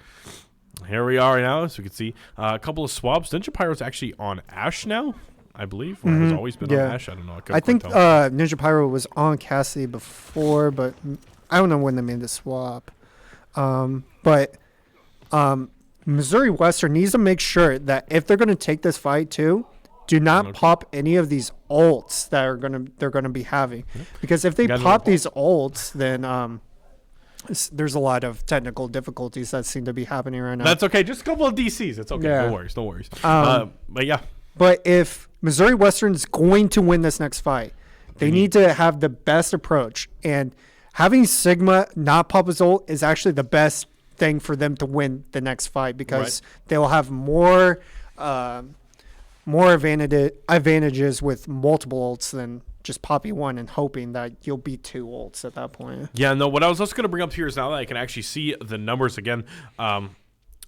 Here we are now. So we can see a couple of swaps. Ninja Pyro's actually on Ashe now. I believe, or has always been on Ash. I don't know. I think Ninja Pyro was on Cassidy before, but I don't know when they made the swap. But Missouri Western needs to make sure that if they're going to take this fight too, do not pop any of these ults that they're gonna be having, because if they pop these ults, then there's a lot of technical difficulties that seem to be happening right now. That's okay. Just a couple of DCs. It's okay. Yeah. No worries. But yeah. But if Missouri Western's going to win this next fight, they need to have the best approach, and having Sigma not pop his ult is actually the best thing for them to win the next fight, because they'll have more advantages with multiple ults than just popping one and hoping that you'll beat 2 ults at that point. Yeah, no, what I was also going to bring up here is now that I can actually see the numbers again,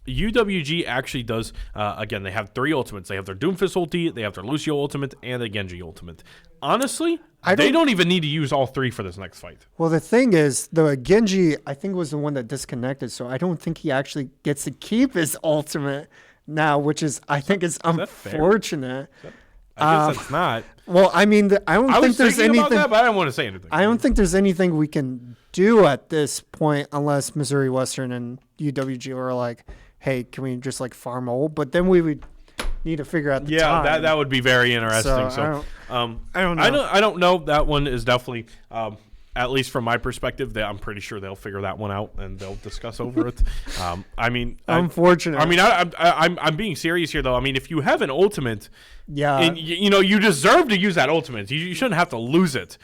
UWG actually does, again, they have 3 ultimates. They have their Doomfist ulti, they have their Lucio ultimate, and the Genji ultimate. Honestly, they don't even need to use all 3 for this next fight. Well, the thing is, the Genji, I think, was the one that disconnected, so I don't think he actually gets to keep his ultimate now, which is, I think, is unfortunate. I guess it's not. Well, I mean, I don't think there's anything about that, but I don't want to say anything. I don't think there's anything we can do at this point unless Missouri Western and UWG are like, hey, can we just like farm ult? But then we would need to figure out the time. Yeah, that would be very interesting. So I don't know. I don't know. That one is definitely, at least from my perspective, I'm pretty sure they'll figure that one out and they'll discuss over it. I mean, unfortunate. I mean, I'm being serious here though. I mean, if you have an ultimate, and you deserve to use that ultimate. You shouldn't have to lose it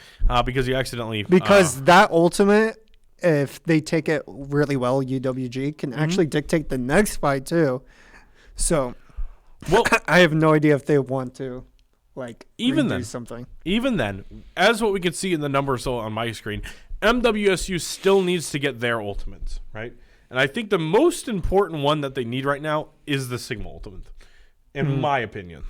because you accidentally. Because that ultimate, if they take it really well, UWG can actually dictate the next fight too. So, well, I have no idea if they want to, like, even do something. Even then, as what we can see in the numbers on my screen, MWSU still needs to get their ultimates, right? And I think the most important one that they need right now is the Sigma ultimate, in my opinion.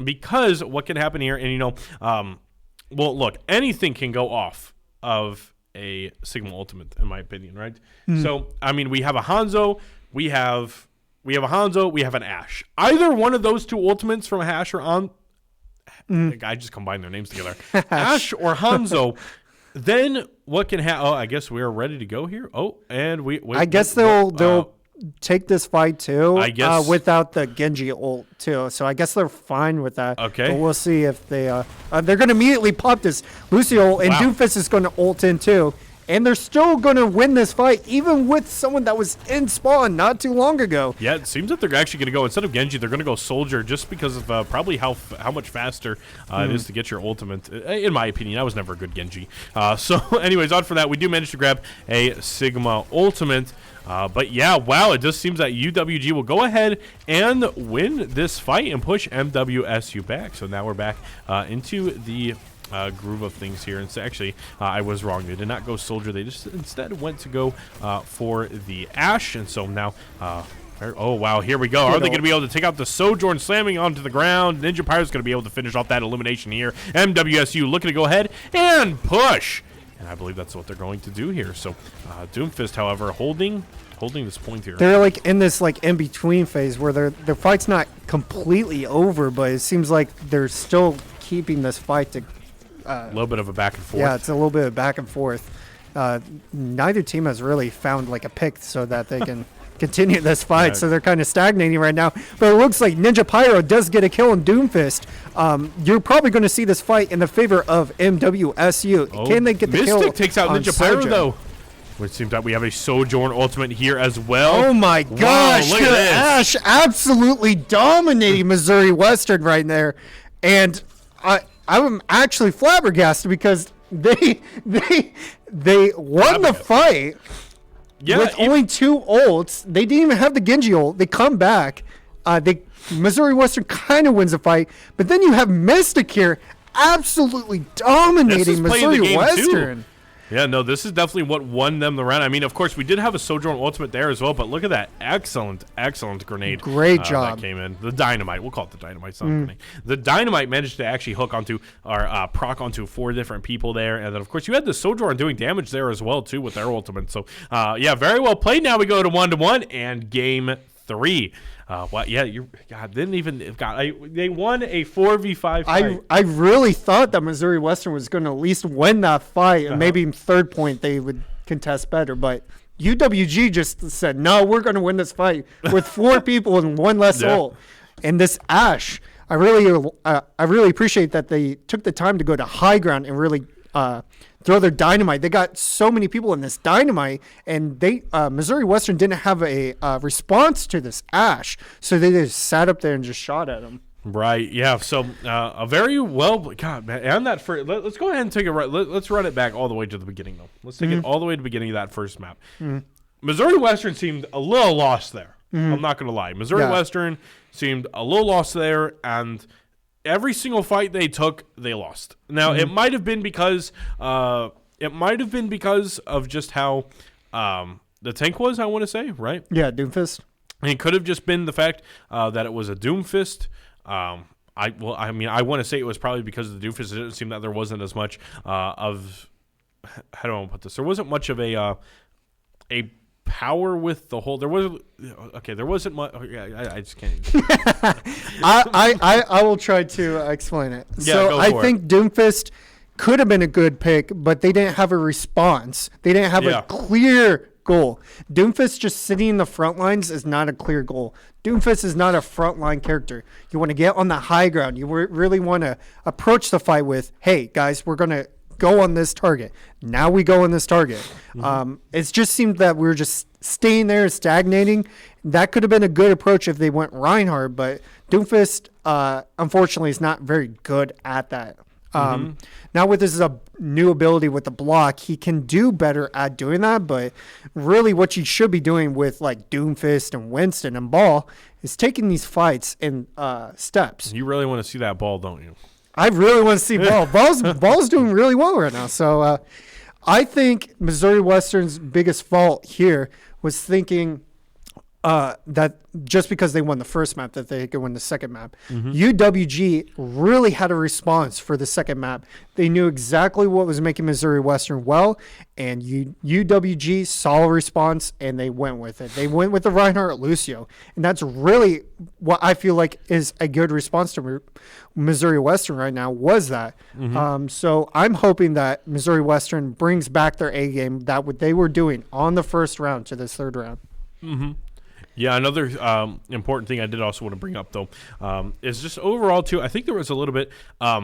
Because what can happen here, and well, look, anything can go off of a Sigma ultimate, in my opinion, right? So, I mean, we have a Hanzo, we have an Ashe. Either one of those 2 ultimates from Ashe or I just combined their names together. Ashe or Hanzo. Then what can happen? Oh, I guess we are ready to go here. Oh, and I guess they'll take this fight too. I guess without the Genji ult too. So I guess they're fine with that. Okay. But we'll see if they they're going to immediately pop this Lucio ult, and Doomfist is going to ult in too. And they're still going to win this fight, even with someone that was in spawn not too long ago. Yeah, it seems that they're actually going to go, instead of Genji, they're going to go Soldier just because of probably how much faster it is to get your ultimate. In my opinion, I was never a good Genji. So anyways, on for that, we do manage to grab a Sigma ultimate. But yeah, wow, it just seems that UWG will go ahead and win this fight and push MWSU back. So now we're back into the groove of things here. And so actually, I was wrong. They did not go Soldier. They just instead went to go for the Ashe. And so now, oh, wow, here we go. Are they going to be able to take out the Sojourn, slamming onto the ground? Ninja Pirate's going to be able to finish off that elimination here. MWSU looking to go ahead and push. And I believe that's what they're going to do here. So Doomfist, however, holding this point here. They're like in this like in between phase where their fight's not completely over, but it seems like they're still keeping this fight to a little bit of a back and forth. Yeah, it's a little bit of back and forth. Neither team has really found like a pick so that they can continue this fight, so they're kind of stagnating right now. But it looks like Ninja Pyro does get a kill on Doomfist. You're probably going to see this fight in the favor of MWSU. Oh, can they get the kill? Mystic takes out Ninja Pyro though. Which seems that we have a Sojourn ultimate here as well. Oh my gosh, look at this. Ashe absolutely dominating Missouri Western right there. And I'm actually flabbergasted because they won the fight with only 2 ults. They didn't even have the Genji ult. They come back. Missouri Western kind of wins the fight, but then you have Mystic here absolutely dominating Missouri Western. Yeah, no, this is definitely what won them the round. I mean, of course, we did have a Sojourn ultimate there as well, but look at that. Excellent grenade. Great job. That came in. The Dynamite. We'll call it the Dynamite. It's not a grenade. The Dynamite managed to actually hook onto, or proc onto 4 different people there. And then, of course, you had the Sojourn doing damage there as well, too, with their ultimate. So, yeah, very well played. Now we go to 1-1 and game 3. Well, yeah, God didn't even they won a 4v5 fight. I really thought that Missouri Western was going to at least win that fight, and maybe in third point they would contest better. But UWG just said, no, we're going to win this fight with 4 people and 1 less ult. And this Ash, I really appreciate that they took the time to go to high ground and really throw their dynamite. They got so many people in this dynamite, and Missouri Western didn't have a response to this Ash, so they just sat up there and just shot at him. Right, yeah. So a very well, God, man. And that first, let's go ahead and take let's run it back all the way to the beginning, though. Let's take it all the way to the beginning of that first map. Missouri Western seemed a little lost there. I'm not going to lie. Missouri Western seemed a little lost there, and every single fight they took, they lost. Now, it might have been because of just how the tank was, I want to say, right? Yeah, Doomfist. And it could have just been the fact that it was a Doomfist. I want to say it was probably because of the Doomfist. It didn't seem that there wasn't as much of, how do I put this? There wasn't much of a power with the whole. There wasn't much. I just can't. I will try to explain it. Yeah, so I think Doomfist could have been a good pick, but they didn't have a response. They didn't have a clear goal. Doomfist just sitting in the front lines is not a clear goal. Doomfist is not a frontline character. You want to get on the high ground. You really want to approach the fight with, hey, guys, we're going to go on this target. Now we go on this target. It just seemed that we were just staying there, stagnating. That could have been a good approach if they went Reinhardt, but Doomfist, unfortunately, is not very good at that. Now with this new ability with the block, he can do better at doing that, but really what you should be doing with like Doomfist and Winston and Ball is taking these fights in steps. You really want to see that Ball, don't you? I really want to see Ball. Ball's doing really well right now. So I think Missouri Western's biggest fault here was thinking that just because they won the first map that they could win the second map. UWG really had a response for the second map. They knew exactly what was making Missouri Western well, and UWG saw a response, and they went with it. They went with the Reinhardt Lucio, and that's really what I feel like is a good response to Missouri Western right now was that. So I'm hoping that Missouri Western brings back their A game, that what they were doing on the first round to this third round. Yeah, another important thing I did also want to bring up, though, is just overall, too, I think there was a little bit, I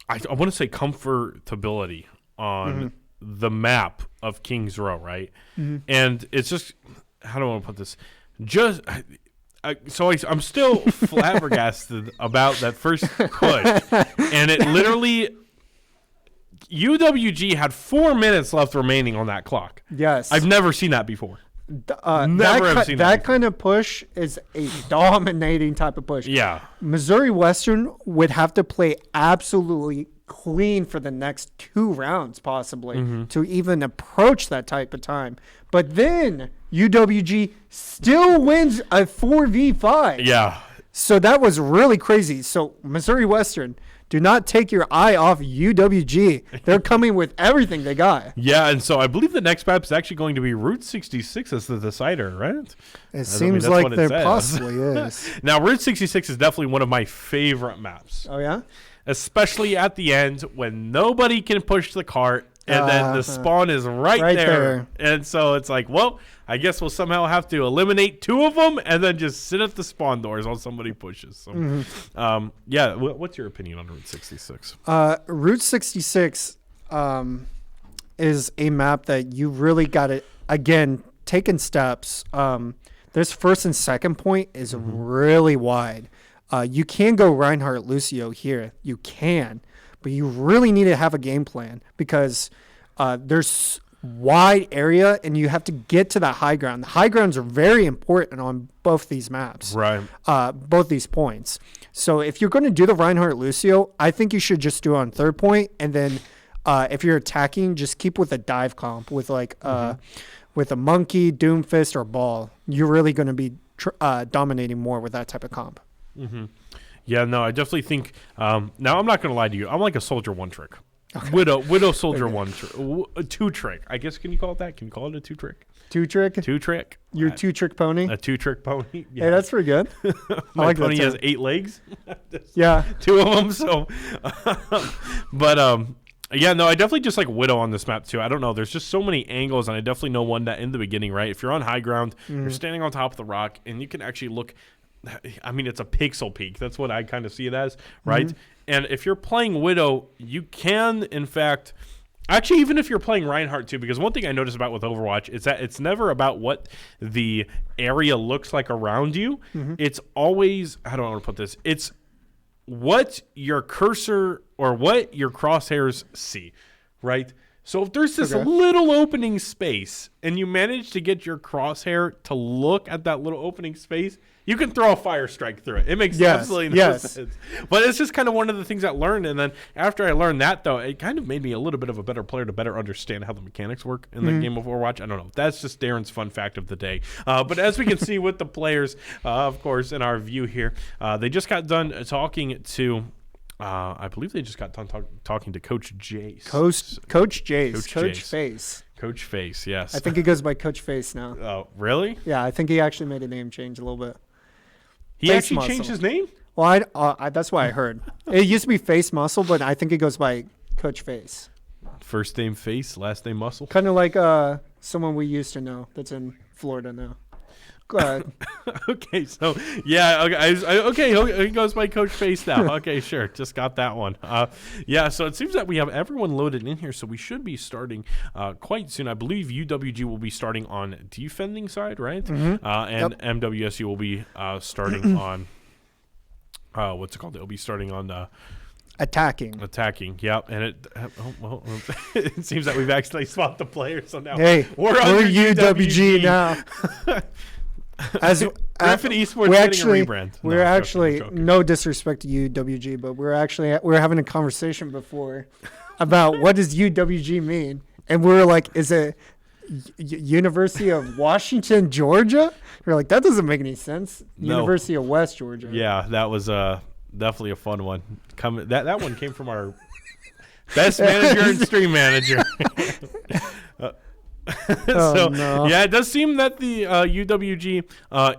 want to say comfortability on the map of Kings Row, right? And it's just, how do I want to put this? I'm still flabbergasted about that first push. And it literally, UWG had 4 minutes left remaining on that clock. Yes. I've never seen that before. That kind of push is a dominating type of push. Yeah. Missouri Western would have to play absolutely clean for the next 2 rounds, possibly, to even approach that type of time. But then UWG still wins a 4v5. Yeah. So that was really crazy. So Missouri Western, do not take your eye off UWG. They're coming with everything they got. Yeah, and so I believe the next map is actually going to be Route 66 as the decider, right? It seems like there possibly is. Now, Route 66 is definitely one of my favorite maps. Oh, yeah? Especially at the end when nobody can push the cart and then the spawn is right there. And so it's like, well, I guess we'll somehow have to eliminate 2 of them and then just sit at the spawn doors while somebody pushes. So, yeah, what's your opinion on Route 66? Route 66 is a map that you really got to, again, taking steps. This first and second point is really wide. You can go Reinhardt Lucio here. You can. But you really need to have a game plan because there's wide area and you have to get to that high ground. The high grounds are very important on both these maps, right? Both these points. So if you're going to do the Reinhardt Lucio, I think you should just do it on third point, and then if you're attacking, just keep with a dive comp with like with a monkey, Doomfist, or Ball. You're really going to be dominating more with that type of comp. Yeah, no, I definitely think. Now, I'm not going to lie to you. I'm like a soldier one trick. Widow Soldier 1. 2-trick. I guess, can you call it that? Can you call it a 2-trick? 2-trick? 2-trick. Your 2-trick pony? A 2-trick pony. Yeah. Hey, that's pretty good. My like pony that has 8 legs. Yeah. 2 of them. So, but yeah, no, I definitely just like Widow on this map too. I don't know. There's just so many angles, and I definitely know one that in the beginning, right? If you're on high ground, you're standing on top of the rock, and you can actually look. I mean, it's a pixel peek. That's what I kind of see it as, right? And if you're playing Widow, you can, in fact. Actually, even if you're playing Reinhardt too, because one thing I notice about with Overwatch is that it's never about what the area looks like around you. It's always, how do I want to put this? It's what your cursor or what your crosshairs see, right? So if there's this little opening space and you manage to get your crosshair to look at that little opening space, you can throw a fire strike through it. It makes absolutely no sense. But it's just kind of one of the things I learned. And then after I learned that, though, it kind of made me a little bit of a better player to better understand how the mechanics work in the game of Overwatch. I don't know. That's just Darren's fun fact of the day. But as we can see with the players, of course, in our view here, they just got done talking to... I believe they just got done talking to Coach Jace. Coach Jace. Coach Face. Coach Face, yes. I think he goes by Coach Face now. Oh, really? Yeah, I think he actually made a name change a little bit. He Face actually Muscle. changed his name? Well, that's what I heard. It used to be Face Muscle, but I think it goes by Coach Face. First name Face, last name Muscle? Kind of like someone we used to know that's in Florida now. Go ahead. Okay, so yeah, okay, he goes by Coach Face now. Okay, sure, just got that one. Yeah, so it seems that we have everyone loaded in here, so we should be starting quite soon. I believe UWG will be starting on defending side, right? And MWSU will be starting on what's it called? It'll be starting on Attacking. Yep. And it seems that we've actually swapped the players, so now we're UWG now. As Griffin Esports getting a rebrand. We're actually no disrespect to UWG, but we're having a conversation before about what does UWG mean, and we were like, is it University of Washington, Georgia? We're like, that doesn't make any sense. No. University of West Georgia. Yeah, that was definitely a fun one. That one came from our best manager and stream manager. Yeah, it does seem that the UWG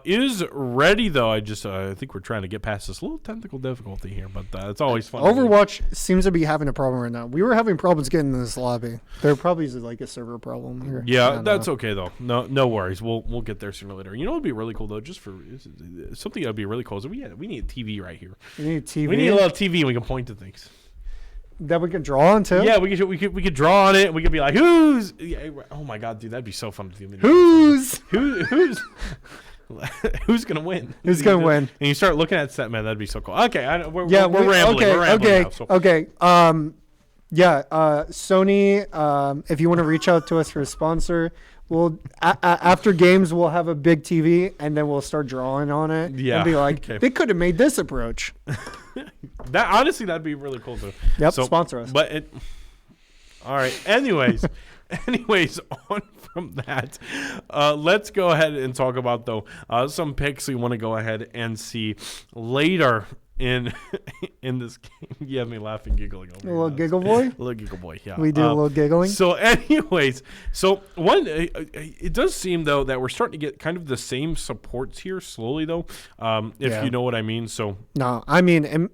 is ready, though. I think we're trying to get past this little technical difficulty here, but it's always fun. Overwatch seems to be having a problem right now. We were having problems getting in this lobby. There probably is like a server problem here. Yeah, that's okay though. No worries. We'll get there sooner or later. You know, it'd be really cool though. Just for something that'd be really cool. So we need a TV right here. We need a TV. We need a little TV, and we can point to things. That we can draw on too? Yeah, we could draw on it. We could be like, who's? Yeah, oh my god, dude, that'd be so fun to do. Who's who's gonna win? Who's gonna win? And you start looking at set, man. That'd be so cool. Okay, we're rambling. Okay, we're rambling now, so. Okay. Sony. If you want to reach out to us for a sponsor, we'll after games we'll have a big TV and then we'll start drawing on it. Yeah, and be like, they could have made this approach. That honestly, that'd be really cool too. Yep, so, sponsor us. But all right. Anyways, on from that, let's go ahead and talk about though some picks we want to go ahead and see later in this game. You have me laughing, giggling over a little giggle boy. A little giggle boy. Yeah, we do a little giggling. So, anyways, it does seem though that we're starting to get kind of the same supports here slowly though, if you know what I mean. So no, I mean.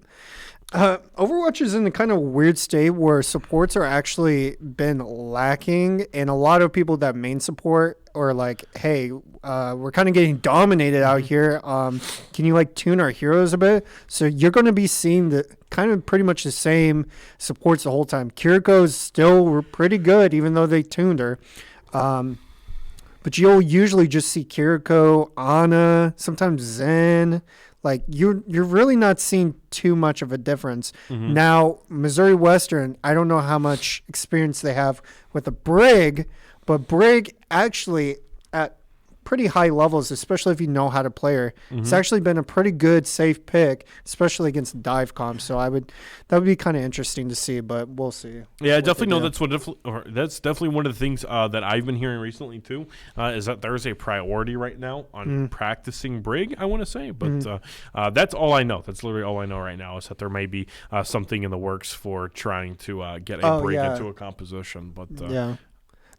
Overwatch is in a kind of weird state where supports are actually been lacking, and a lot of people that main support are like, hey, we're kind of getting dominated out here. Can you like tune our heroes a bit? So you're going to be seeing the kind of pretty much the same supports the whole time. Kiriko's still pretty good, even though they tuned her. But you'll usually just see Kiriko, Ana, sometimes Zen. Like you're really not seeing too much of a difference. Now, Missouri Western, I don't know how much experience they have with a Brig, but Brig actually at pretty high levels, especially if you know how to play her. It's actually been a pretty good, safe pick, especially against dive comp. So that would be kind of interesting to see, but we'll see. Yeah, I definitely know that's definitely one of the things that I've been hearing recently too, is that there's a priority right now on practicing Brig, I want to say, but that's all I know. That's literally all I know right now is that there may be something in the works for trying to get a Brig into a composition. But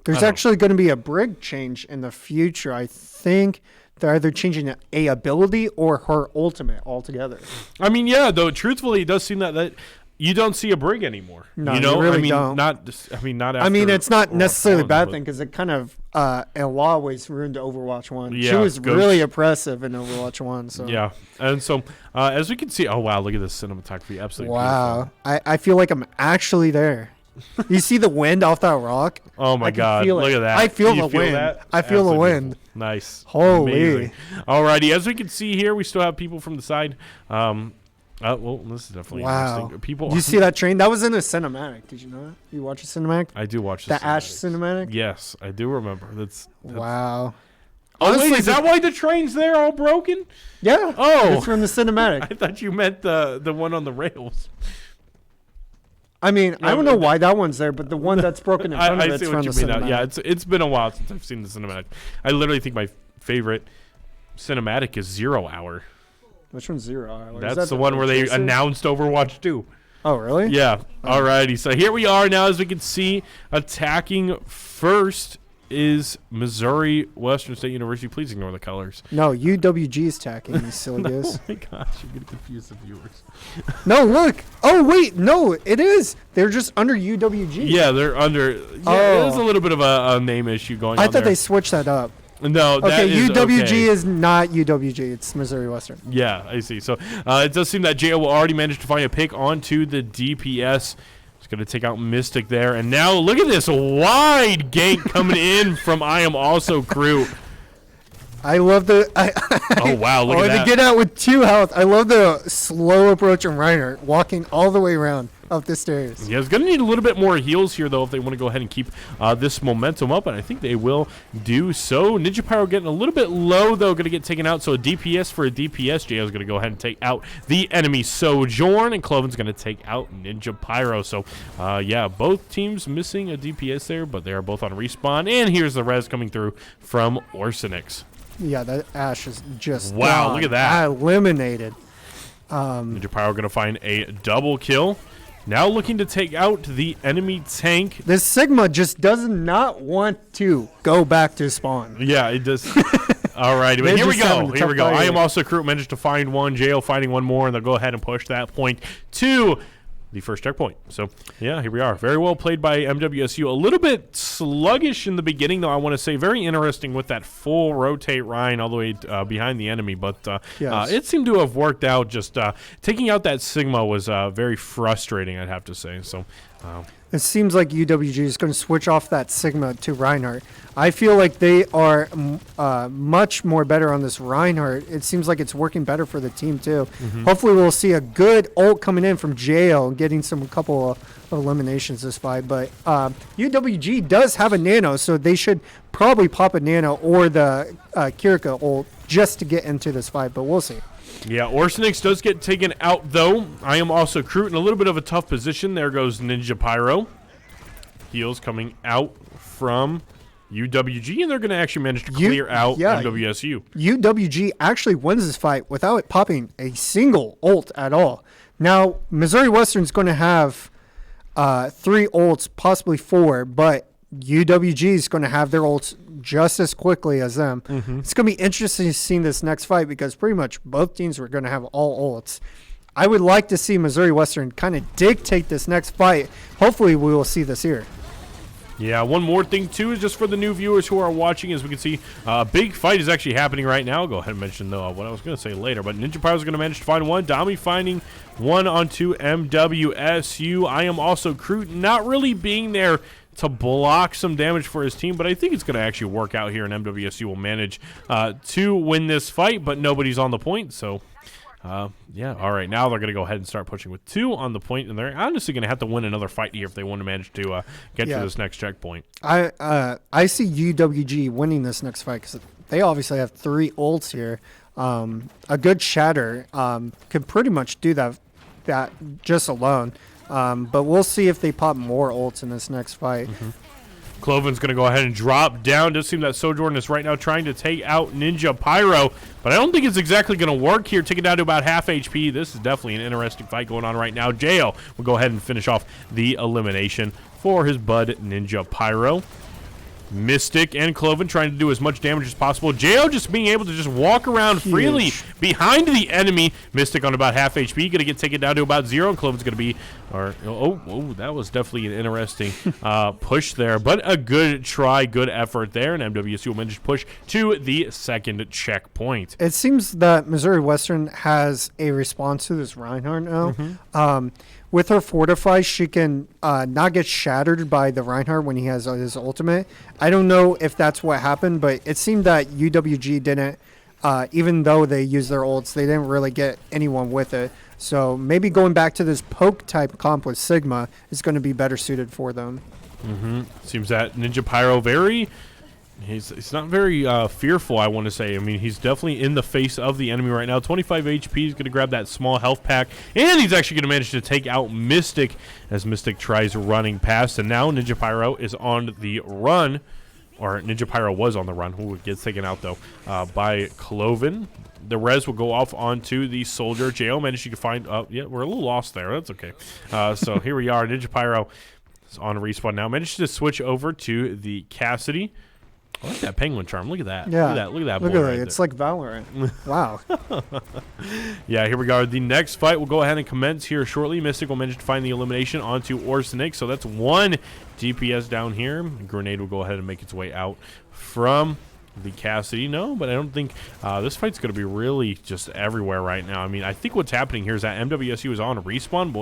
there's actually going to be a Brig change in the future. I think they're either changing a ability or her ultimate altogether. I mean, yeah, though truthfully, it does seem that you don't see a Brig anymore. No, you know, you really I mean, don't. Not after I mean, it's not necessarily a bad but- thing because it kind of in a lot of ways ruined Overwatch 1. Yeah, She was Ghost. really oppressive in Overwatch 1. So. Yeah, and so as we can see, oh wow, look at this cinematography, absolutely Wow. beautiful. I feel like I'm actually there. You see the wind off that rock? Oh my I can God, feel it. look at that. I feel You the wind. that? I feel the Absolutely wind. beautiful. Nice. Holy. Amazing. Alrighty, as we can see here, we still have people from the side. Well, this is definitely Wow. interesting. People. Do you see that train? That was in a cinematic. Did you know that? You watch a cinematic? I do watch The this Ash cinematic? Yes, I do remember. That's Wow. Oh, wait, Honestly, is that why the train's there all broken? Yeah. Oh. It's from the cinematic. I thought you meant the one on the rails. I mean, I Yeah, don't know why that one's there, but the one that's broken in front of I it's see from what the you mean now. cinematic. Yeah, it's been a while since I've seen the cinematic. I literally think my favorite cinematic is 0 Hour. Which one's 0 Hour? Is That's that the one where they Chaser? announced Overwatch 2. Oh, really? Yeah. Alrighty. So here we are now, as we can see, attacking first is Missouri Western State University. Please ignore the colors. No, UWG is attacking, you silly goose. Oh my gosh, you're gonna confuse the viewers. No, look. Oh, wait. No, it is. They're just under UWG. Yeah, they're under. Yeah, there's a little bit of a name issue going on. I thought there. they switched that up. No, that Okay, is UWG okay. is not UWG. It's Missouri Western. Yeah, I see. So it does seem that JO will already manage to find a pick onto the DPS. He's going to take out Mystic there. And now look at this wide gank coming in from I Am Also crew. I love the. Oh, wow. Look at to that. get out with 2 health. I love the slow approach from Reiner, walking all the way around up the stairs. Yeah, it's going to need a little bit more heals here, though, if they want to go ahead and keep this momentum up, and I think they will do so. Ninja Pyro getting a little bit low, though, going to get taken out. So a DPS for a DPS. JO is going to go ahead and take out the enemy Sojourn, and Cloven's going to take out Ninja Pyro. So, yeah, both teams missing a DPS there, but they are both on respawn. And here's the res coming through from Orsenix. Yeah, that Ash is just Wow, gone. look at that. Eliminated. Ninja Pyro going to find a double kill. Now looking to take out the enemy tank. This Sigma just does not want to go back to spawn. Yeah, it does. All right, but They're here we just having go. a Here we tough go. fight I Am here. Also crew managed to find one. JO finding one more, and they'll go ahead and push that point to the first checkpoint. So, yeah, here we are. Very well played by MWSU. A little bit sluggish in the beginning, though, I want to say. Very interesting with that full rotate Ryan all the way behind the enemy. But Yes. it seemed to have worked out. Just taking out that Sigma was very frustrating, I'd have to say. So, It seems like UWG is going to switch off that Sigma to Reinhardt. I feel like they are much more better on this Reinhardt. It seems like it's working better for the team, too. Hopefully we'll see a good ult coming in from JL and getting some couple of eliminations this fight. But UWG does have a nano, so they should probably pop a nano or the Kirika ult just to get into this fight. But we'll see. yeah, Orsenix does get taken out, though. I Am Also crew in a little bit of a tough position. There goes Ninja Pyro. Heals coming out from UWG, and they're going to actually manage to clear out MWSU. UWG actually wins this fight without it popping a single ult at all. Now, Missouri Western's going to have 3 ults, possibly 4, but UWG is going to have their ults just as quickly as them. It's going to be interesting to see this next fight because pretty much both teams are going to have all ults. I would like to see Missouri Western kind of dictate this next fight. Hopefully, we will see this here. Yeah, one more thing, too, is just for the new viewers who are watching, as we can see, a big fight is actually happening right now. I'll go ahead and mention what I was going to say later, but Ninja Pyro is going to manage to find one. Dami finding one onto MWSU. I Am Also crew not really being there to block some damage for his team, but I think it's going to actually work out here, and MWSU will manage to win this fight, but nobody's on the point, so... yeah, all right, now they're going to go ahead and start pushing with 2 on the point, and they're honestly going to have to win another fight here if they want to manage to get to this next checkpoint. I see UWG winning this next fight because they obviously have 3 ults here. A good shatter could pretty much do that just alone. But we'll see if they pop more ults in this next fight. Cloven's going to go ahead and drop down. Does seem that Sojourn is right now trying to take out Ninja Pyro, but I don't think it's exactly going to work here. Take it down to about half HP. This is definitely an interesting fight going on right now. Jo will go ahead and finish off the elimination for his bud Ninja Pyro. Mystic and Cloven trying to do as much damage as possible. Jo just being able to just walk around freely behind the enemy. Mystic on about half HP, going to get taken down to about 0. And Cloven's going to be, that was definitely an interesting push there. But a good try, good effort there. And MWSU will manage to push to the second checkpoint. It seems that Missouri Western has a response to this Reinhardt now. With her Fortify, she can not get shattered by the Reinhardt when he has his ultimate. I don't know if that's what happened, but it seemed that UWG didn't, even though they used their ults, they didn't really get anyone with it. So maybe going back to this poke type comp with Sigma is going to be better suited for them. Seems that Ninja Pyro he's not very fearful, I want to say. I mean, he's definitely in the face of the enemy right now. 25 HP. He's going to grab that small health pack. And he's actually going to manage to take out Mystic as Mystic tries running past. And now Ninja Pyro is on the run. Or Ninja Pyro was on the run. Who gets taken out, though, by Cloven. The res will go off onto the soldier. Jo managed to find... yeah, we're a little lost there. That's okay. So here we are. Ninja Pyro is on respawn now. Managed to switch over to the Cassidy. I like that penguin charm. Look at that. Yeah. Look at that. Look boy at right it. It's there. like Valorant. Wow. Yeah, here we go. The next fight will go ahead and commence here shortly. Mystic will manage to find the elimination onto Orsinic. So that's 1 DPS down here. Grenade will go ahead and make its way out from the Cassidy. No, but I don't think this fight's going to be really just everywhere right now. I mean, I think what's happening here is that MWSU is on respawn, but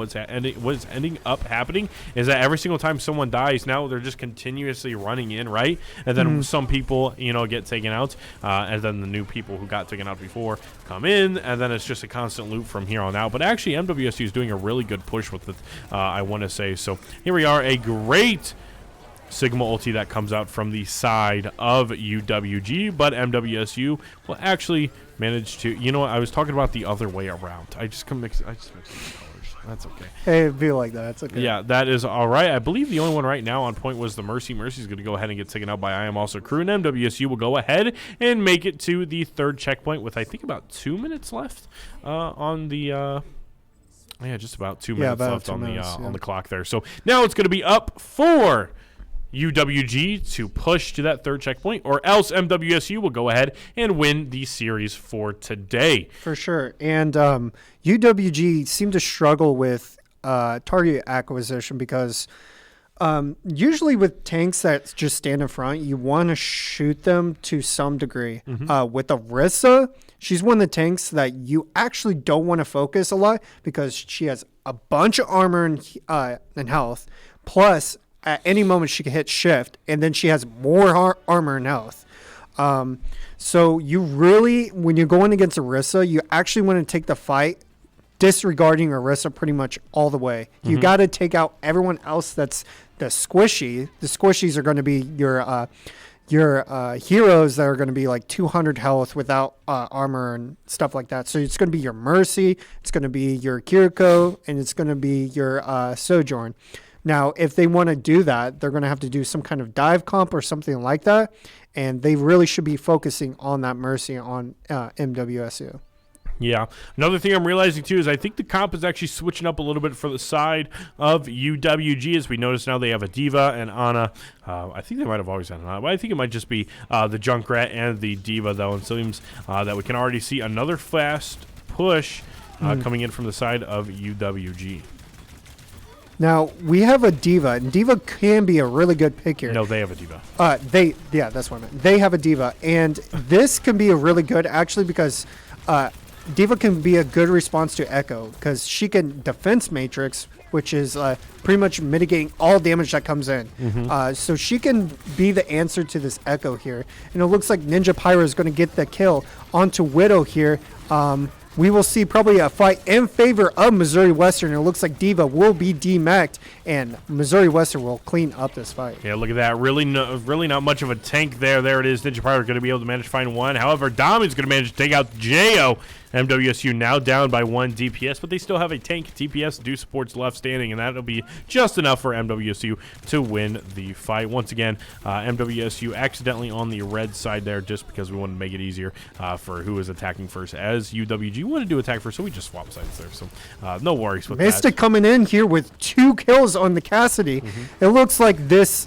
what's ending up happening is that every single time someone dies, now they're just continuously running in, right? And then some people, get taken out, and then the new people who got taken out before come in, and then it's just a constant loop from here on out. But actually, MWSU is doing a really good push with it, I want to say. So here we are, a great Sigma ulti that comes out from the side of UWG, but MWSU will actually manage to, I was talking about the other way around. I just mix the colors. That's okay. Hey, it'd be like that. It's okay. Yeah, that is all right. I believe the only one right now on point was the Mercy. Mercy's going to go ahead and get taken out by I Am Also Crew, and MWSU will go ahead and make it to the third checkpoint with, I think, about 2 minutes left on the... just about 2 minutes left on the clock there. So now it's going to be up for UWG to push to that third checkpoint, or else MWSU will go ahead and win the series for today. For sure. And UWG seemed to struggle with target acquisition because usually with tanks that just stand in front, you want to shoot them to some degree. With Orisa, she's one of the tanks that you actually don't want to focus a lot because she has a bunch of armor and health, plus at any moment she can hit shift, and then she has more armor and health. So you really, when you're going against Orisa, you actually want to take the fight disregarding Orisa pretty much all the way. You got to take out everyone else that's the squishy. The squishies are going to be your heroes that are going to be like 200 health without armor and stuff like that. So it's going to be your Mercy, it's going to be your Kiriko, and it's going to be your Sojourn. Now, if they want to do that, they're going to have to do some kind of dive comp or something like that, and they really should be focusing on that Mercy on MWSU. Yeah. Another thing I'm realizing, too, is I think the comp is actually switching up a little bit for the side of UWG. As we notice now, they have a D.Va and Ana. I think they might have always had an Ana, but I think it might just be the Junkrat and the D.Va, though. And it seems that we can already see another fast push coming in from the side of UWG. Now, we have a D.Va, and D.Va can be a really good pick here. No, they have a D.Va. That's what I meant. They have a D.Va, and this can be a really good, actually, because D.Va can be a good response to Echo, because she can defense matrix, which is pretty much mitigating all damage that comes in. So she can be the answer to this Echo here. And it looks like Ninja Pyro is going to get the kill onto Widow here. we will see probably a fight in favor of Missouri Western. It looks like Diva will be demeched, and Missouri Western will clean up this fight. Yeah, look at that. Really not much of a tank there. There it is. Ninja Pirate going to be able to manage to find one. However, Dom is going to manage to take out Jo. MWSU now down by 1 DPS, but they still have a tank. DPS do supports left standing, and that'll be just enough for MWSU to win the fight. Once again, MWSU accidentally on the red side there just because we wanted to make it easier for who is attacking first, as UWG wanted to attack first, so we just swapped sides there. So no worries with Mystic that. coming in here with 2 kills on the Cassidy. It looks like this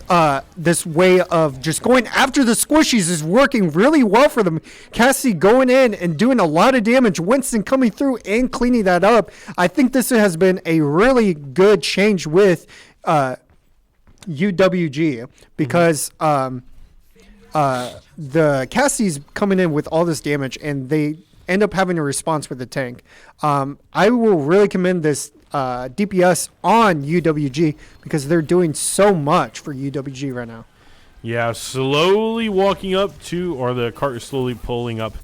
this way of just going after the squishies is working really well for them. Cassidy going in and doing a lot of damage. Winston coming through and cleaning that up. I think this has been a really good change with UWG because the Cassie's coming in with all this damage and they end up having a response with the tank. I will really commend this DPS on UWG because they're doing so much for UWG right now. Yeah, slowly walking up to, or the cart is slowly pulling up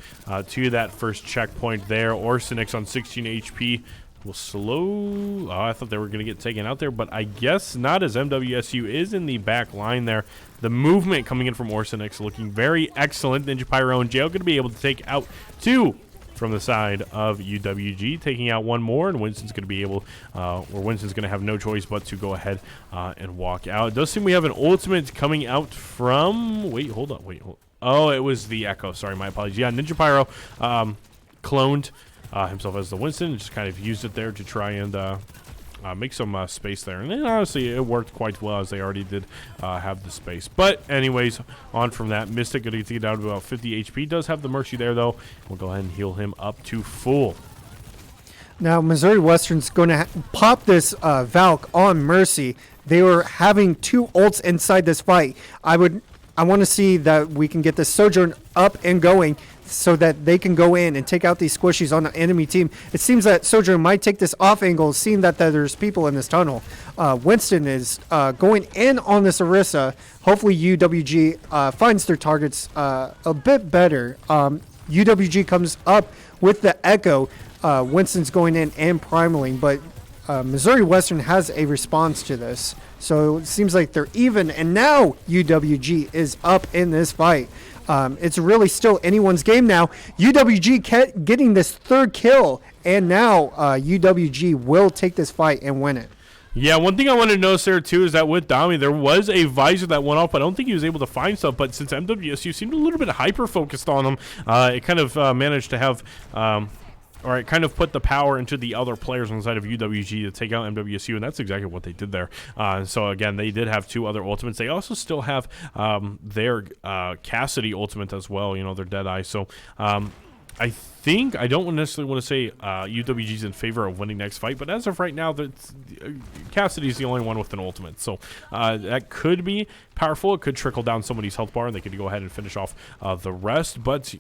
to that first checkpoint there. Orsinix on 16 HP will slow. Oh, I thought they were going to get taken out there, but I guess not, as MWSU is in the back line there. The movement coming in from Orsinix looking very excellent. Ninja Pyro and Jail going to be able to take out 2 from the side of UWG, taking out 1 more, and Winston's going to be able, Winston's going to have no choice but to go ahead and walk out. It does seem we have an ultimate coming out from, hold on. Oh, it was the Echo. Sorry, my apologies. Yeah, Ninja Pyro cloned himself as the Winston, just kind of used it there to try and make some space there. And then, honestly, it worked quite well, as they already did have the space. But anyways, on from that, Mystic going to get down to about 50 HP. Does have the Mercy there, though. We'll go ahead and heal him up to full. Now, Missouri Western's going to pop this Valk on Mercy. They were having 2 ults inside this fight. I want to see that we can get this Sojourn up and going so that they can go in and take out these squishies on the enemy team. It seems that Sojourn might take this off angle, seeing that there's people in this tunnel. Winston is going in on this Orisa. Hopefully UWG finds their targets a bit better. UWG comes up with the Echo. Winston's going in and primaling, but Missouri Western has a response to this. So it seems like they're even, and now UWG is up in this fight. It's really still anyone's game now. UWG getting this 3rd kill, and now UWG will take this fight and win it. Yeah, one thing I wanted to notice there, too, is that with Dami, there was a visor that went off. I don't think he was able to find stuff, but since MWSU seemed a little bit hyper-focused on him, it kind of managed to have... or it kind of put the power into the other players on the side of UWG to take out MWSU, and that's exactly what they did there. So, again, they did have 2 other ultimates. They also still have their Cassidy ultimate as well, their Deadeye. So, I think, I don't necessarily want to say UWG's in favor of winning next fight, but as of right now, Cassidy's the only one with an ultimate. So, that could be powerful. It could trickle down somebody's health bar, and they could go ahead and finish off the rest. But,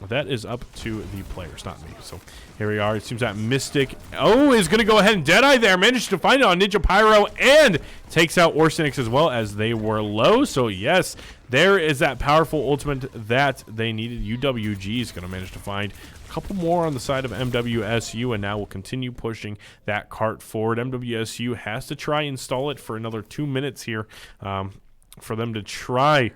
that is up to the players, not me. So here we are. It seems that Mystic, is going to go ahead and Deadeye there. Managed to find it on Ninja Pyro and takes out Orsinix as well, as they were low. So yes, there is that powerful ultimate that they needed. UWG is going to manage to find a couple more on the side of MWSU, and now we'll continue pushing that cart forward. MWSU has to try and stall it for another 2 minutes here for them to try.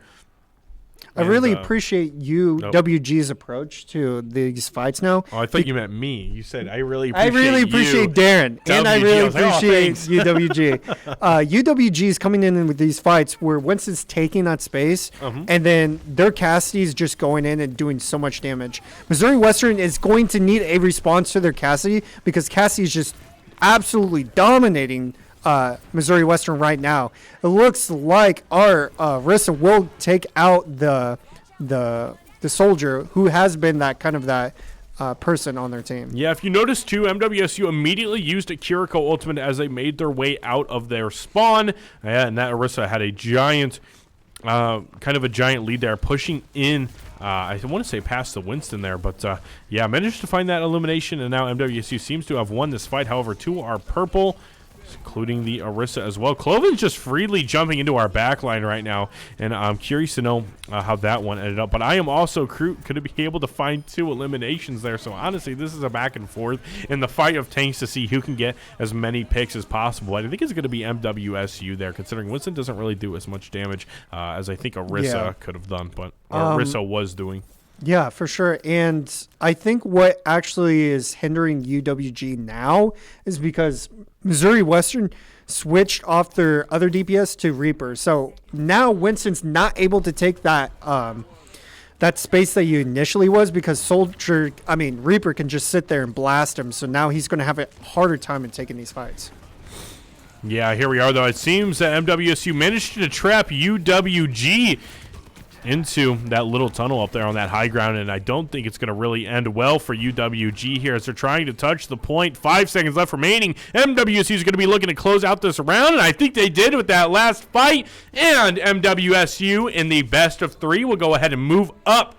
I really appreciate UWG's approach to these fights now. Oh, I thought you meant me. You said I really appreciate Darren, and I really appreciate UWG. UWG is coming in with these fights where Winston's taking that space, and then their Cassidy's just going in and doing so much damage. Missouri Western is going to need a response to their Cassidy because Cassidy's just absolutely dominating Missouri Western right now. It looks like our Rissa will take out the soldier who has been that kind of that person on their team. Yeah, if you notice too, MWSU immediately used a Kiriko ultimate as they made their way out of their spawn, and that Orisa had a giant, kind of a giant lead there, pushing in. I want to say past the Winston there, but yeah, managed to find that elimination, and now MWSU seems to have won this fight. However, 2 are purple. including the Orisa as well. Cloven's just freely jumping into our backline right now, and I'm curious to know how that one ended up. But I am also could be able to find 2 eliminations there. So honestly, this is a back and forth in the fight of tanks to see who can get as many picks as possible. I think it's going to be MWSU there, considering Winston doesn't really do as much damage as I think Orisa could have done, but Orisa was doing. Yeah, for sure. And I think what actually is hindering UWG now is because Missouri Western switched off their other DPS to Reaper. So now Winston's not able to take that that space that you initially was, because Reaper can just sit there and blast him. So now he's going to have a harder time in taking these fights. Yeah, here we are, though. It seems that MWSU managed to trap UWG into that little tunnel up there on that high ground, and I don't think it's going to really end well for UWG here as they're trying to touch the point. 5 seconds left remaining. MWSU is going to be looking to close out this round, and I think they did with that last fight, and MWSU in the best of 3 will go ahead and move up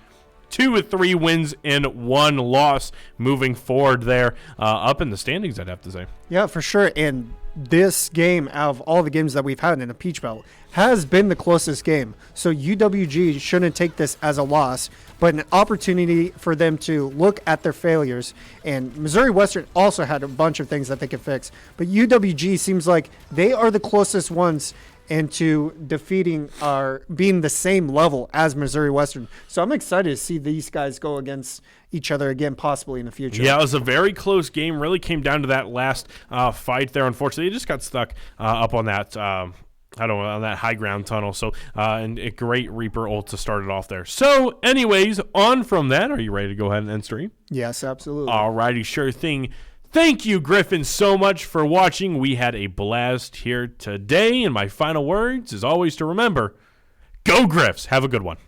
2 with 3 wins and 1 loss moving forward there up in the standings, I'd have to say. Yeah, for sure. And this game, out of all the games that we've had in the Peach Belt, has been the closest game. So UWG shouldn't take this as a loss, but an opportunity for them to look at their failures. And Missouri Western also had a bunch of things that they could fix. But UWG seems like they are the closest ones into defeating or being the same level as Missouri Western. So I'm excited to see these guys go against each other again, possibly in the future. Yeah, it was a very close game. Really came down to that last fight there. Unfortunately, it just got stuck up on that on that high ground tunnel. So, and a great Reaper ult to start it off there. So, anyways, on from that, are you ready to go ahead and end stream? Yes, absolutely. Alrighty, sure thing. Thank you, Griffin, so much for watching. We had a blast here today, and my final words is always to remember, go Griffs. Have a good one.